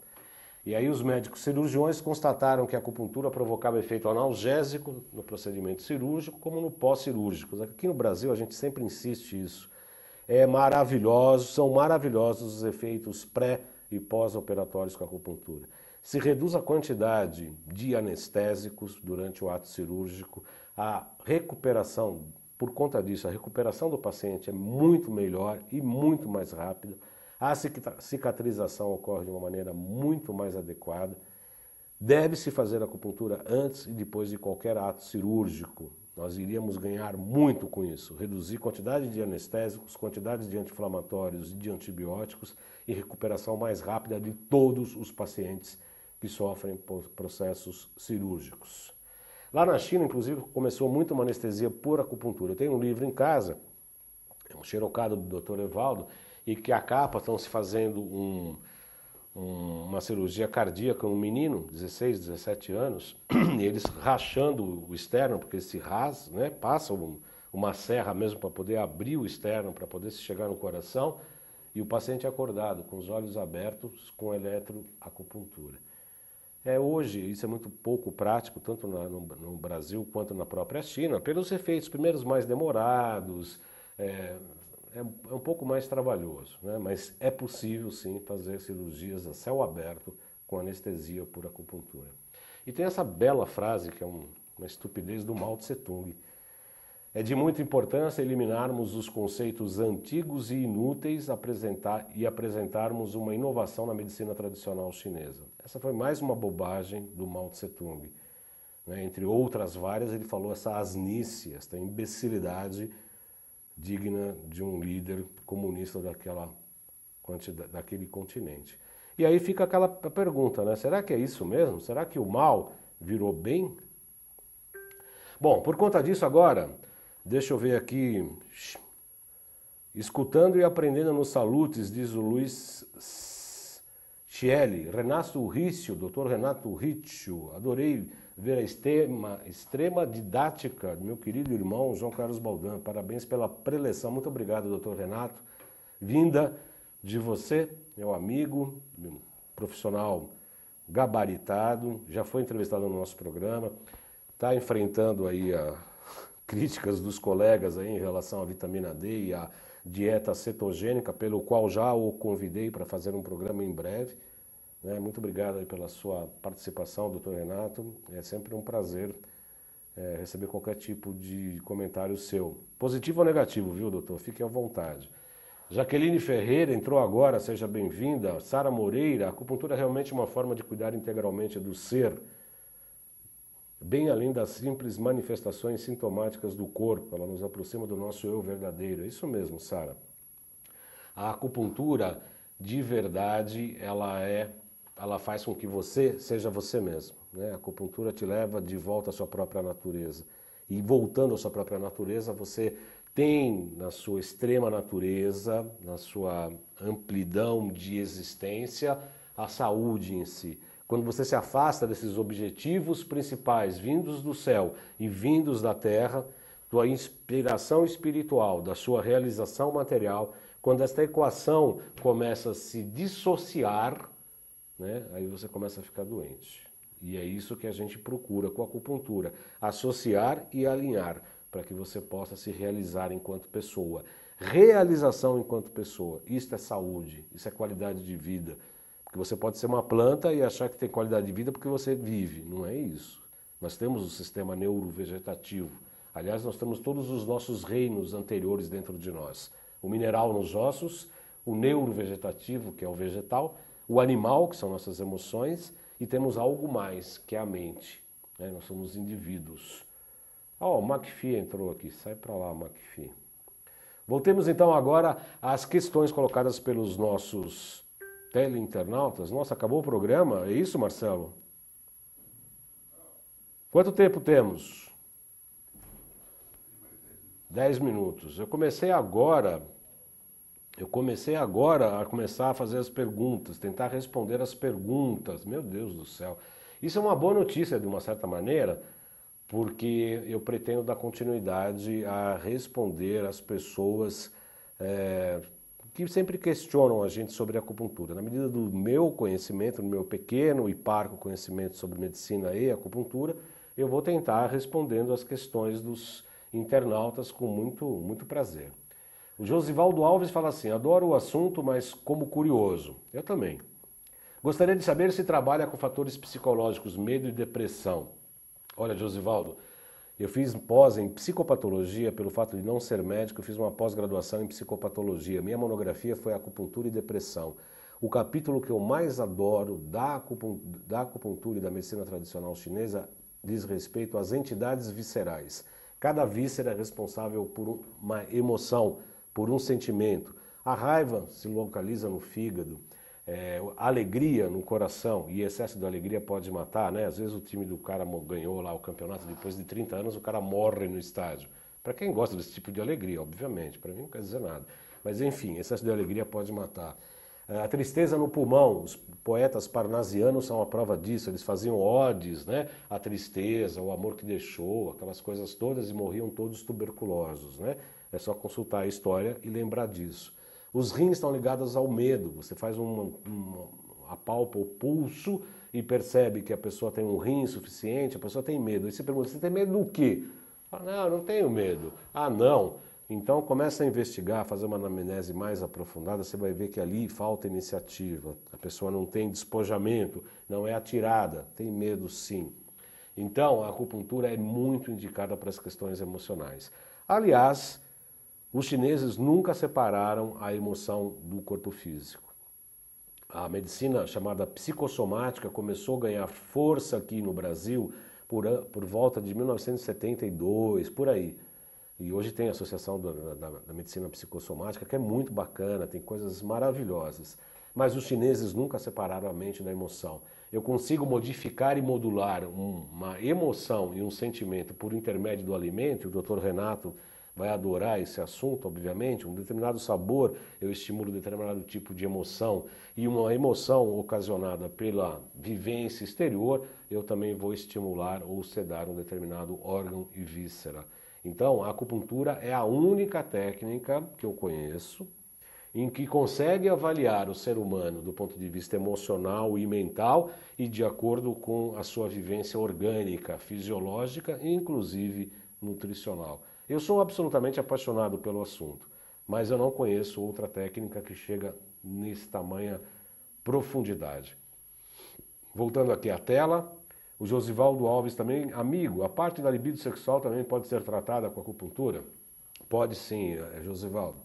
E aí os médicos cirurgiões constataram que a acupuntura provocava efeito analgésico no procedimento cirúrgico, como no pós-cirúrgico. Aqui no Brasil a gente sempre insiste isso. São maravilhosos os efeitos pré- e pós-operatórios com a acupuntura. Se reduz a quantidade de anestésicos durante o ato cirúrgico, a recuperação, por conta disso, a recuperação do paciente é muito melhor e muito mais rápida, a cicatrização ocorre de uma maneira muito mais adequada, deve-se fazer acupuntura antes e depois de qualquer ato cirúrgico. Nós iríamos ganhar muito com isso, reduzir quantidade de anestésicos, quantidade de anti-inflamatórios e de antibióticos e recuperação mais rápida de todos os pacientes que sofrem processos cirúrgicos. Lá na China, inclusive, começou muito uma anestesia por acupuntura. Eu tenho um livro em casa, é um xerocado do Dr. Evaldo, e que a capa estão se fazendo uma cirurgia cardíaca, um menino, 16, 17 anos, e eles rachando o externo, porque se rasga, né, passa uma serra mesmo para poder abrir o externo, para poder se chegar no coração, e o paciente acordado, com os olhos abertos, com eletroacupuntura. Hoje, isso é muito pouco prático, tanto no Brasil quanto na própria China, pelos efeitos primeiros mais demorados, é um pouco mais trabalhoso, né? Mas é possível sim fazer cirurgias a céu aberto com anestesia por acupuntura. E tem essa bela frase, que é uma estupidez do Mao Tse Tung. É de muita importância eliminarmos os conceitos antigos e inúteis e apresentarmos uma inovação na medicina tradicional chinesa. Essa foi mais uma bobagem do Mao Tse Tung. Entre outras várias, ele falou essa asnice, essa imbecilidade digna de um líder comunista daquele continente. E aí fica aquela pergunta, né? Será que é isso mesmo? Será que o mal virou bem? Bom, por conta disso agora, deixa eu ver aqui. Escutando e aprendendo nos salutes, diz o Luiz Chieli. Renato Rício, doutor Renato Rício, adorei ver a extrema didática do meu querido irmão João Carlos Baldan. Parabéns pela preleção. Muito obrigado, doutor Renato. Vinda de você, meu amigo, profissional gabaritado, já foi entrevistado no nosso programa, está enfrentando aí críticas dos colegas aí em relação à vitamina D e à dieta cetogênica, pelo qual já o convidei para fazer um programa em breve. Muito obrigado aí pela sua participação, doutor Renato. É sempre um prazer receber qualquer tipo de comentário seu. Positivo ou negativo, viu, doutor? Fique à vontade. Jaqueline Ferreira entrou agora, seja bem-vinda. Sara Moreira, a acupuntura é realmente uma forma de cuidar integralmente do ser, bem além das simples manifestações sintomáticas do corpo. Ela nos aproxima do nosso eu verdadeiro. É isso mesmo, Sara. A acupuntura, de verdade, ela faz com que você seja você mesmo, né? A acupuntura te leva de volta à sua própria natureza. E voltando à sua própria natureza, você tem na sua extrema natureza, na sua amplidão de existência, a saúde em si. Quando você se afasta desses objetivos principais vindos do céu e vindos da terra, tua inspiração espiritual, da sua realização material, quando esta equação começa a se dissociar, né, aí você começa a ficar doente. E é isso que a gente procura com a acupuntura, associar e alinhar para que você possa se realizar enquanto pessoa. Realização enquanto pessoa, isso é saúde, isso é qualidade de vida. Porque você pode ser uma planta e achar que tem qualidade de vida porque você vive, não é isso. Nós temos o sistema neurovegetativo. Aliás, nós temos todos os nossos reinos anteriores dentro de nós. O mineral nos ossos, o neurovegetativo, que é o vegetal, o animal, que são nossas emoções, e temos algo mais, que é a mente. Nós somos indivíduos. Ó, o McPhee entrou aqui, sai para lá, McPhee. Voltemos então agora às questões colocadas pelos nossos teleinternautas. Nossa, acabou o programa? É isso, Marcelo? Quanto tempo temos? 10 minutos. Eu comecei agora a começar a fazer as perguntas, tentar responder as perguntas. Meu Deus do céu. Isso é uma boa notícia, de uma certa maneira, porque eu pretendo dar continuidade a responder às pessoas que sempre questionam a gente sobre acupuntura. Na medida do meu conhecimento, do meu pequeno e parco conhecimento sobre medicina e acupuntura, eu vou tentar respondendo as questões dos internautas com muito prazer. O Josivaldo Alves fala assim: adoro o assunto, mas como curioso. Eu também. Gostaria de saber se trabalha com fatores psicológicos, medo e depressão. Olha, Josivaldo, eu fiz pós em psicopatologia, pelo fato de não ser médico, eu fiz uma pós-graduação em psicopatologia. Minha monografia foi acupuntura e depressão. O capítulo que eu mais adoro da acupuntura e da medicina tradicional chinesa diz respeito às entidades viscerais. Cada víscera é responsável por uma emoção, por um sentimento. A raiva se localiza no fígado. A alegria no coração, e excesso de alegria pode matar, né? Às vezes o time do cara ganhou lá o campeonato, depois de 30 anos o cara morre no estádio. Para quem gosta desse tipo de alegria, obviamente, para mim não quer dizer nada. Mas enfim, excesso de alegria pode matar. A tristeza no pulmão, os poetas parnasianos são a prova disso, eles faziam odes, né? A tristeza, o amor que deixou, aquelas coisas todas, e morriam todos tuberculosos, né? É só consultar a história e lembrar disso. Os rins estão ligados ao medo. Você faz apalpa o pulso e percebe que a pessoa tem um rim insuficiente, a pessoa tem medo. E você pergunta, você tem medo do quê? Fala, não tenho medo. Ah, não. Então começa a investigar, fazer uma anamnese mais aprofundada, você vai ver que ali falta iniciativa. A pessoa não tem despojamento, não é atirada, tem medo sim. Então a acupuntura é muito indicada para as questões emocionais. Aliás, os chineses nunca separaram a emoção do corpo físico. A medicina chamada psicossomática começou a ganhar força aqui no Brasil por volta de 1972, por aí. E hoje tem a Associação da Medicina Psicossomática, que é muito bacana, tem coisas maravilhosas. Mas os chineses nunca separaram a mente da emoção. Eu consigo modificar e modular uma emoção e um sentimento por intermédio do alimento, o Dr. Renato vai adorar esse assunto, obviamente. Um determinado sabor, eu estimulo um determinado tipo de emoção, e uma emoção ocasionada pela vivência exterior, eu também vou estimular ou sedar um determinado órgão e víscera. Então, a acupuntura é a única técnica que eu conheço em que consegue avaliar o ser humano do ponto de vista emocional e mental e de acordo com a sua vivência orgânica, fisiológica e inclusive nutricional. Eu sou absolutamente apaixonado pelo assunto, mas eu não conheço outra técnica que chega nesse tamanha profundidade. Voltando aqui à tela, o Josivaldo Alves também, amigo, a parte da libido sexual também pode ser tratada com acupuntura? Pode sim, Josivaldo.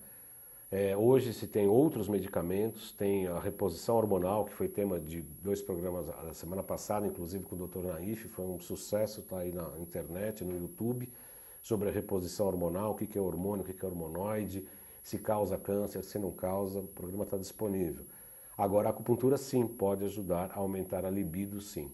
Hoje se tem outros medicamentos, tem a reposição hormonal, que foi tema de 2 programas da semana passada, inclusive com o Dr. Naif, foi um sucesso, está aí na internet, no YouTube, sobre a reposição hormonal, o que é hormônio, o que é hormonóide, se causa câncer, se não causa, o programa está disponível. Agora, a acupuntura sim pode ajudar a aumentar a libido, sim.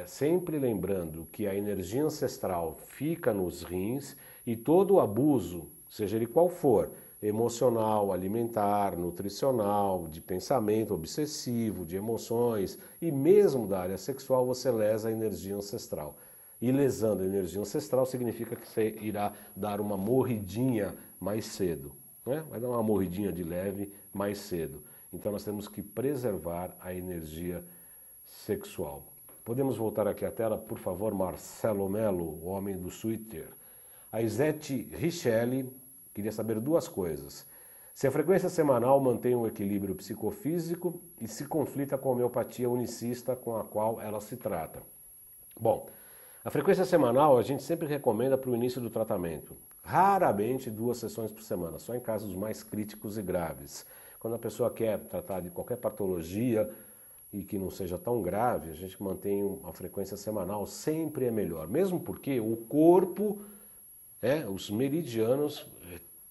Sempre lembrando que a energia ancestral fica nos rins e todo o abuso, seja ele qual for, emocional, alimentar, nutricional, de pensamento obsessivo, de emoções e mesmo da área sexual, você lesa a energia ancestral. E lesando a energia ancestral significa que você irá dar uma morridinha mais cedo, né? Vai dar uma morridinha de leve mais cedo. Então nós temos que preservar a energia sexual. Podemos voltar aqui à tela, por favor, Marcelo Melo, o homem do Twitter. A Isete Richelli queria saber duas coisas. Se a frequência semanal mantém um equilíbrio psicofísico e se conflita com a homeopatia unicista com a qual ela se trata. Bom, a frequência semanal a gente sempre recomenda para o início do tratamento. Raramente 2 sessões por semana, só em casos mais críticos e graves. Quando a pessoa quer tratar de qualquer patologia e que não seja tão grave, a gente mantém uma frequência semanal, sempre é melhor. Mesmo porque o corpo, os meridianos,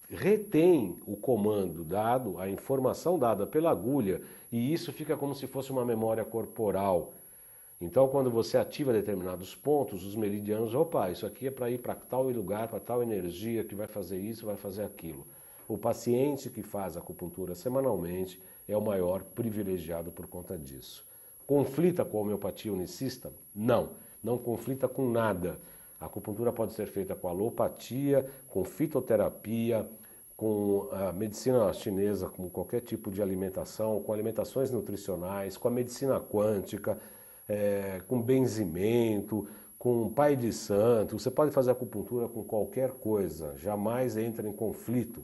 retém o comando dado, a informação dada pela agulha, e isso fica como se fosse uma memória corporal. Então, quando você ativa determinados pontos, os meridianos, opa, isso aqui é para ir para tal lugar, para tal energia que vai fazer isso, vai fazer aquilo. O paciente que faz acupuntura semanalmente é o maior privilegiado por conta disso. Conflita com a homeopatia unicista? Não, não conflita com nada. A acupuntura pode ser feita com alopatia, com fitoterapia, com a medicina chinesa, com qualquer tipo de alimentação, com alimentações nutricionais, com a medicina quântica, com benzimento, com pai de santo. Você pode fazer acupuntura com qualquer coisa, jamais entra em conflito.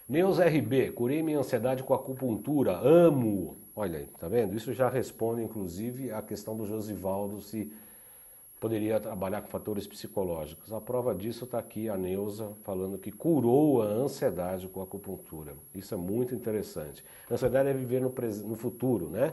Neus RB, curei minha ansiedade com acupuntura, amo! Olha aí, tá vendo? Isso já responde, inclusive, a questão do Josivaldo, se poderia trabalhar com fatores psicológicos. A prova disso está aqui a Neuza falando que curou a ansiedade com a acupuntura. Isso é muito interessante. A ansiedade é viver no futuro, né?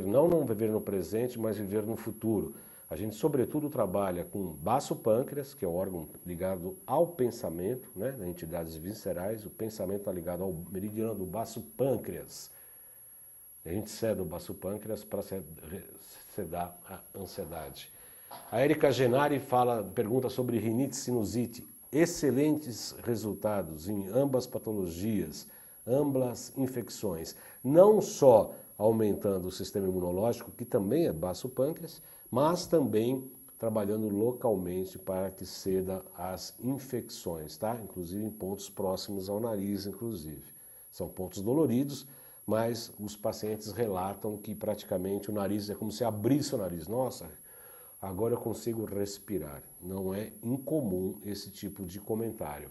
Não viver no presente, mas viver no futuro. A gente, sobretudo, trabalha com baço pâncreas, que é o órgão ligado ao pensamento, né? Das entidades viscerais. O pensamento está ligado ao meridiano do baço pâncreas. A gente cede o baço pâncreas para sedar a ansiedade. A Érica Genari pergunta sobre rinite e sinusite. Excelentes resultados em ambas patologias, ambas infecções. Não só aumentando o sistema imunológico, que também é baço pâncreas, mas também trabalhando localmente para que ceda as infecções, tá? Inclusive em pontos próximos ao nariz, inclusive. São pontos doloridos, mas os pacientes relatam que praticamente o nariz é como se abrisse o nariz. Nossa, agora eu consigo respirar. Não é incomum esse tipo de comentário.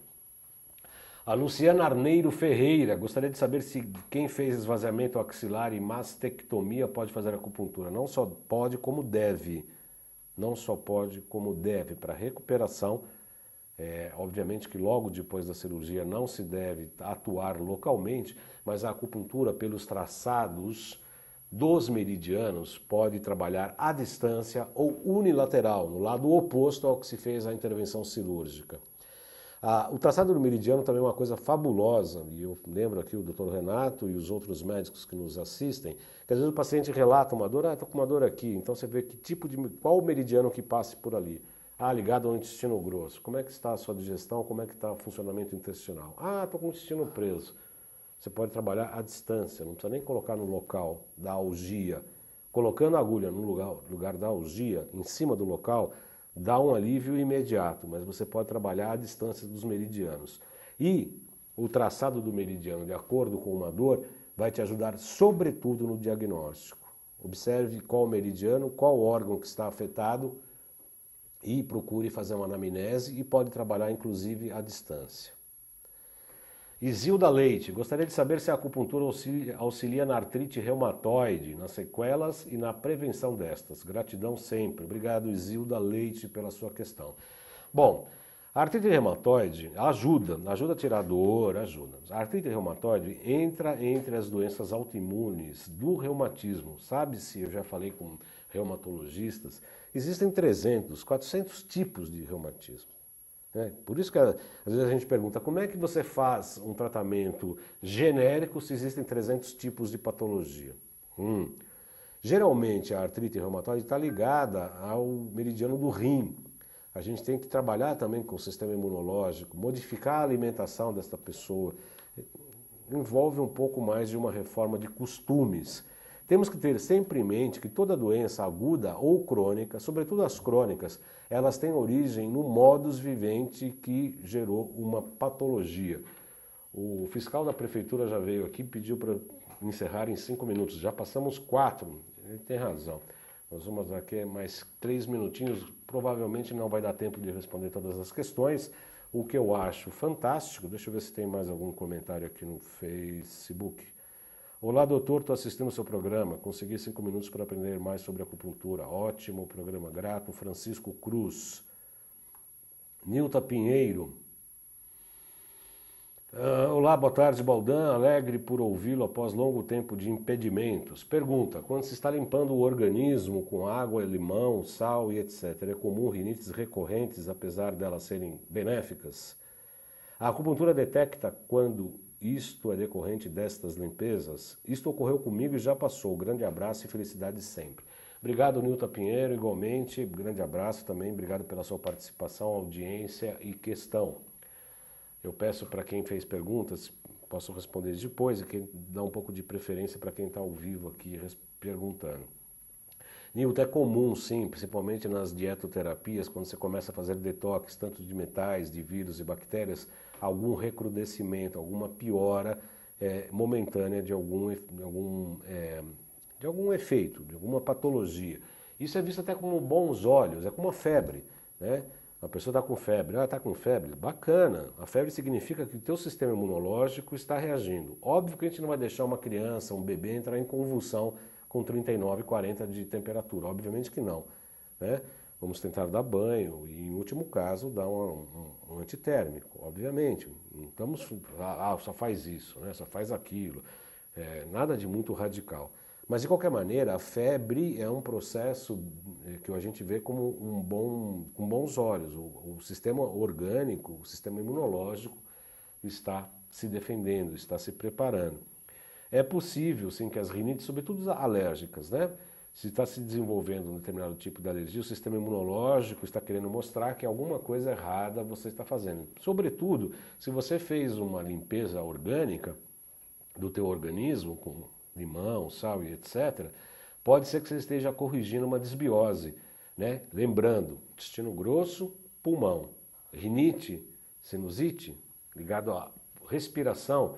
A Luciana Arneiro Ferreira, gostaria de saber se quem fez esvaziamento axilar e mastectomia pode fazer acupuntura. Não só pode, como deve. Não só pode, como deve. Para recuperação, obviamente que logo depois da cirurgia não se deve atuar localmente, mas a acupuntura pelos traçados dos meridianos pode trabalhar à distância ou unilateral, no lado oposto ao que se fez a intervenção cirúrgica. O traçado do meridiano também é uma coisa fabulosa, e eu lembro aqui o Dr. Renato e os outros médicos que nos assistem, que às vezes o paciente relata uma dor, estou com uma dor aqui, então você vê qual o meridiano que passe por ali. Ligado ao intestino grosso. Como é que está a sua digestão, como é que está o funcionamento intestinal? Estou com o intestino preso. Você pode trabalhar à distância, não precisa nem colocar no local da algia. Colocando a agulha no lugar da algia, em cima do local, dá um alívio imediato, mas você pode trabalhar à distância dos meridianos. E o traçado do meridiano, de acordo com uma dor, vai te ajudar sobretudo no diagnóstico. Observe qual meridiano, qual órgão que está afetado e procure fazer uma anamnese e pode trabalhar inclusive à distância. Isilda Leite, gostaria de saber se a acupuntura auxilia na artrite reumatoide, nas sequelas e na prevenção destas. Gratidão sempre. Obrigado, Isilda Leite, pela sua questão. Bom, a artrite reumatoide ajuda a tirar dor, ajuda. A artrite reumatoide entra entre as doenças autoimunes do reumatismo. Sabe-se, eu já falei com reumatologistas, existem 300, 400 tipos de reumatismo. Por isso que às vezes a gente pergunta, como é que você faz um tratamento genérico se existem 300 tipos de patologia? Geralmente a artrite reumatoide está ligada ao meridiano do rim. A gente tem que trabalhar também com o sistema imunológico, modificar a alimentação desta pessoa. Envolve um pouco mais de uma reforma de costumes. Temos que ter sempre em mente que toda doença aguda ou crônica, sobretudo as crônicas, elas têm origem no modus vivendi que gerou uma patologia. O fiscal da prefeitura já veio aqui e pediu para encerrar em 5 minutos. Já passamos 4, ele tem razão. Nós vamos aqui mais 3 minutinhos, provavelmente não vai dar tempo de responder todas as questões. O que eu acho fantástico, deixa eu ver se tem mais algum comentário aqui no Facebook. Olá, doutor, estou assistindo o seu programa, consegui 5 minutos para aprender mais sobre acupuntura. Ótimo programa, grato. Francisco Cruz. Nilta Pinheiro. Olá, boa tarde, Baldan. Alegre por ouvi-lo após longo tempo de impedimentos. Pergunta, quando se está limpando o organismo com água, limão, sal e etc., é comum rinites recorrentes, apesar delas serem benéficas? A acupuntura detecta quando isto é decorrente destas limpezas? Isto ocorreu comigo e já passou. Grande abraço e felicidade sempre. Obrigado, Nilton Pinheiro, igualmente. Grande abraço também. Obrigado pela sua participação, audiência e questão. Eu peço para quem fez perguntas, posso responder depois e quem dá um pouco de preferência para quem está ao vivo aqui perguntando. Nilton, é comum sim, principalmente nas dietoterapias, quando você começa a fazer detox, tanto de metais, de vírus e bactérias, algum recrudescimento, alguma piora momentânea de algum efeito, de alguma patologia. Isso é visto até com bons olhos, é como uma febre, né? A pessoa está com febre, está com febre, bacana. A febre significa que o teu sistema imunológico está reagindo. Óbvio que a gente não vai deixar uma criança, um bebê entrar em convulsão com 39, 40 de temperatura, obviamente que não, né? Vamos tentar dar banho e, em último caso, dar um antitérmico, obviamente. Não estamos, só faz isso, né? Só faz aquilo, nada de muito radical. Mas, de qualquer maneira, a febre é um processo que a gente vê como com bons olhos. O sistema orgânico, o sistema imunológico está se defendendo, está se preparando. É possível, sim, que as rinites, sobretudo alérgicas, né? Se está se desenvolvendo um determinado tipo de alergia, o sistema imunológico está querendo mostrar que alguma coisa errada você está fazendo. Sobretudo, se você fez uma limpeza orgânica do teu organismo, com limão, sal e etc., pode ser que você esteja corrigindo uma desbiose, né? Lembrando, intestino grosso, pulmão, rinite, sinusite, ligado à respiração,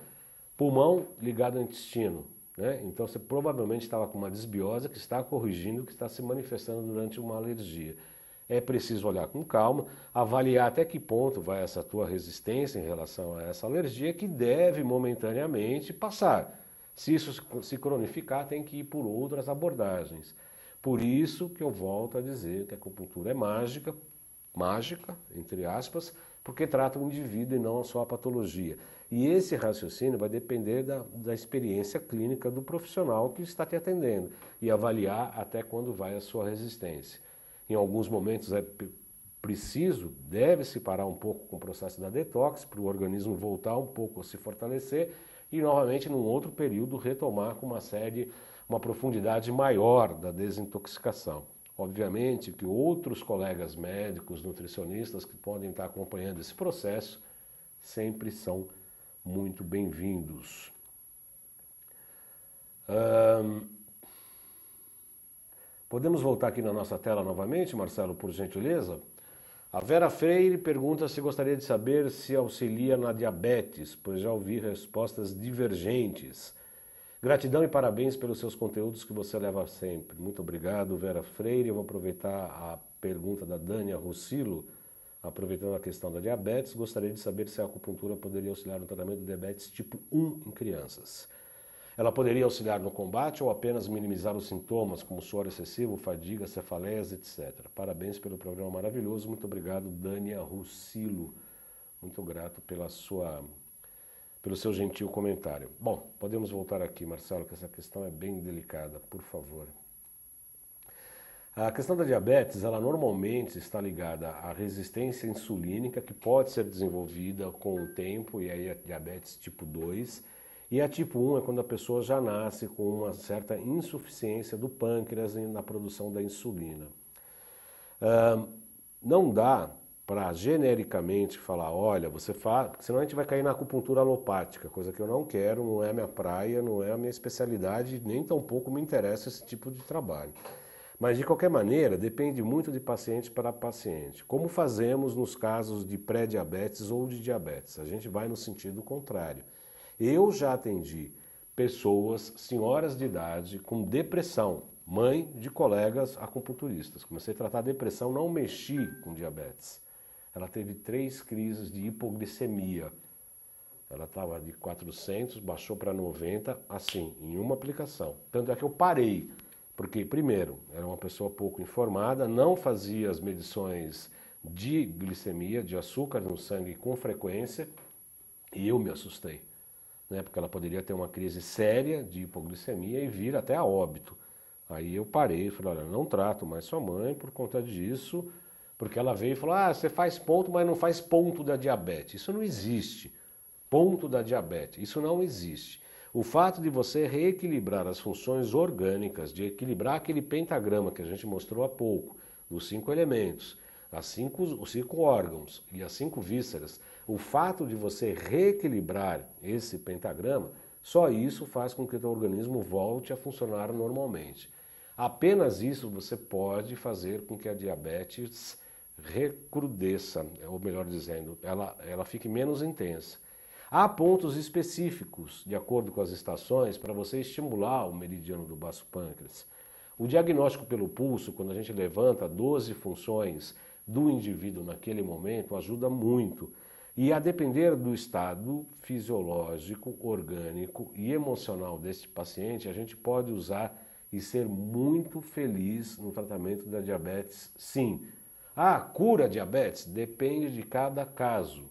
pulmão ligado ao intestino, né? Então você provavelmente estava com uma desbiose que está corrigindo, que está se manifestando durante uma alergia. É preciso olhar com calma, avaliar até que ponto vai essa tua resistência em relação a essa alergia, que deve momentaneamente passar. Se isso se cronificar, tem que ir por outras abordagens. Por isso que eu volto a dizer que a acupuntura é mágica, entre aspas, porque trata o indivíduo e não só a patologia. E esse raciocínio vai depender da experiência clínica do profissional que está te atendendo e avaliar até quando vai a sua resistência. Em alguns momentos é preciso, deve-se parar um pouco com o processo da detox para o organismo voltar um pouco a se fortalecer e novamente num outro período retomar com uma profundidade maior da desintoxicação. Obviamente que outros colegas médicos, nutricionistas que podem estar acompanhando esse processo sempre são muito bem-vindos. Podemos voltar aqui na nossa tela novamente, Marcelo, por gentileza? A Vera Freire pergunta se gostaria de saber se auxilia na diabetes, pois já ouvi respostas divergentes. Gratidão e parabéns pelos seus conteúdos que você leva sempre. Muito obrigado, Vera Freire. Eu vou aproveitar a pergunta da Dânia Rossilo, aproveitando a questão da diabetes. Gostaria de saber se a acupuntura poderia auxiliar no tratamento do diabetes tipo 1 em crianças. Ela poderia auxiliar no combate ou apenas minimizar os sintomas, como suor excessivo, fadiga, cefaleias, etc. Parabéns pelo programa maravilhoso. Muito obrigado, Dânia Rossilo. Muito grato pelo seu gentil comentário. Bom, podemos voltar aqui, Marcelo, que essa questão é bem delicada, por favor. A questão da diabetes, ela normalmente está ligada à resistência insulínica, que pode ser desenvolvida com o tempo, e aí a diabetes tipo 2, e a tipo 1 é quando a pessoa já nasce com uma certa insuficiência do pâncreas na produção da insulina. Não dá para genericamente falar, olha, você faz, senão a gente vai cair na acupuntura alopática, coisa que eu não quero, não é a minha praia, não é a minha especialidade, nem tampouco me interessa esse tipo de trabalho. Mas, de qualquer maneira, depende muito de paciente para paciente. Como fazemos nos casos de pré-diabetes ou de diabetes? A gente vai no sentido contrário. Eu já atendi pessoas, senhoras de idade, com depressão, mãe de colegas acupunturistas. Comecei a tratar a depressão, não mexi com diabetes. Ela teve 3 crises de hipoglicemia. Ela estava de 400, baixou para 90, assim, em uma aplicação. Tanto é que eu parei, porque, primeiro, era uma pessoa pouco informada, não fazia as medições de glicemia, de açúcar no sangue com frequência, e eu me assustei, né? Porque ela poderia ter uma crise séria de hipoglicemia e vir até a óbito. Aí eu parei e falei, olha, não trato mais sua mãe por conta disso, porque ela veio e falou, ah, você faz ponto, mas não faz ponto da diabetes. Isso não existe. Ponto da diabetes. Isso não existe. O fato de você reequilibrar as funções orgânicas, de equilibrar aquele pentagrama que a gente mostrou há pouco, dos 5 elementos, os 5 órgãos e as 5 vísceras, o fato de você reequilibrar esse pentagrama, só isso faz com que o teu organismo volte a funcionar normalmente. Apenas isso você pode fazer com que a diabetes recrudesça, ou melhor dizendo, ela fique menos intensa. Há pontos específicos, de acordo com as estações, para você estimular o meridiano do baço pâncreas. O diagnóstico pelo pulso, quando a gente levanta 12 funções do indivíduo naquele momento, ajuda muito. E a depender do estado fisiológico, orgânico e emocional deste paciente, a gente pode usar e ser muito feliz no tratamento da diabetes, sim. Ah, cura a diabetes? Depende de cada caso.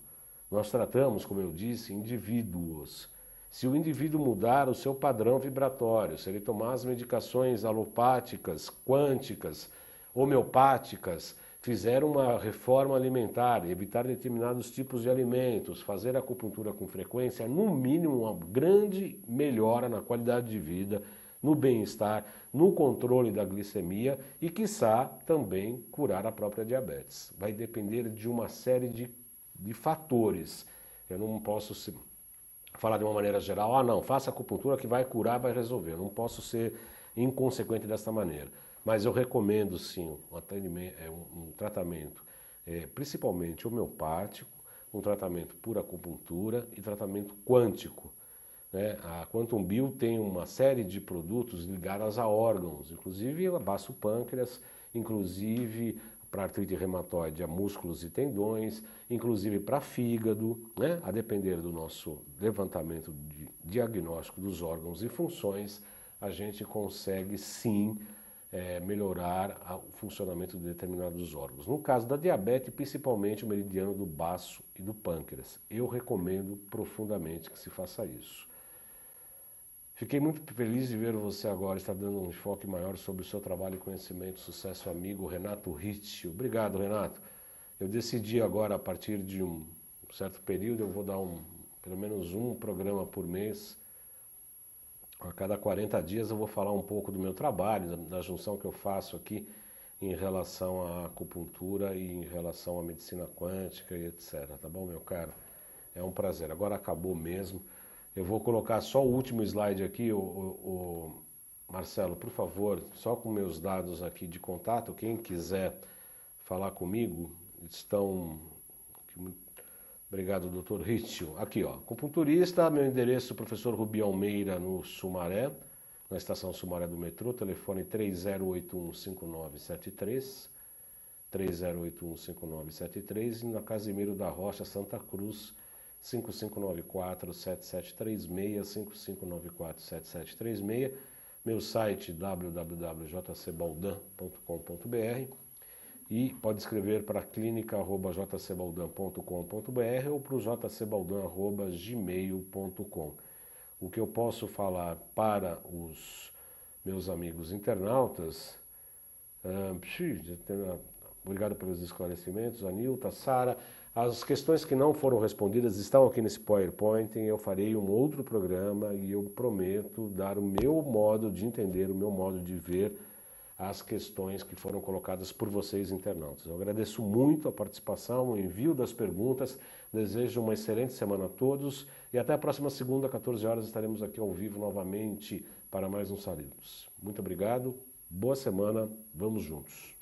Nós tratamos, como eu disse, indivíduos. Se o indivíduo mudar o seu padrão vibratório, se ele tomar as medicações alopáticas, quânticas, homeopáticas, fizer uma reforma alimentar, evitar determinados tipos de alimentos, fazer acupuntura com frequência, no mínimo uma grande melhora na qualidade de vida, no bem-estar, no controle da glicemia e, quiçá, também curar a própria diabetes. Vai depender de uma série de fatores. Eu não posso falar de uma maneira geral, não, faça acupuntura que vai curar, vai resolver. Eu não posso ser inconsequente dessa maneira. Mas eu recomendo sim um tratamento, principalmente homeopático, um tratamento por acupuntura e tratamento quântico. Né? A Quantum Bio tem uma série de produtos ligados a órgãos, inclusive a baço pâncreas, inclusive para artrite reumatoide, a músculos e tendões, inclusive para fígado, né? A depender do nosso levantamento de diagnóstico dos órgãos e funções, a gente consegue sim melhorar o funcionamento de determinados órgãos. No caso da diabetes, principalmente o meridiano do baço e do pâncreas. Eu recomendo profundamente que se faça isso. Fiquei muito feliz de ver você agora estar dando um enfoque maior sobre o seu trabalho e conhecimento. Sucesso, amigo Renato Ritchie. Obrigado, Renato. Eu decidi agora, a partir de um certo período, eu vou dar pelo menos um programa por mês. A cada 40 dias eu vou falar um pouco do meu trabalho, da junção que eu faço aqui em relação à acupuntura e em relação à medicina quântica e etc. Tá bom, meu caro? É um prazer. Agora acabou mesmo. Eu vou colocar só o último slide aqui, Marcelo, por favor, só com meus dados aqui de contato. Quem quiser falar comigo, estão... Obrigado, Dr. Ritchie. Aqui, ó, acupunturista, meu endereço, professor Rubi Almeida, no Sumaré, na estação Sumaré do metrô, telefone 3081-5973, 3081-5973, e na Casimiro da Rocha, Santa Cruz, 5594-7736, 5594-7736, meu site www.jcbaldan.com.br e pode escrever para clinica@jcbaldan.com.br ou para o jcbaldan@gmail.com. O que eu posso falar para os meus amigos internautas, obrigado pelos esclarecimentos, Anilta, Sara. As questões que não foram respondidas estão aqui nesse PowerPoint, eu farei um outro programa e eu prometo dar o meu modo de entender, o meu modo de ver as questões que foram colocadas por vocês internautas. Eu agradeço muito a participação, o envio das perguntas, desejo uma excelente semana a todos e até a próxima segunda, 14 horas, estaremos aqui ao vivo novamente para mais um Salutos. Muito obrigado, boa semana, vamos juntos.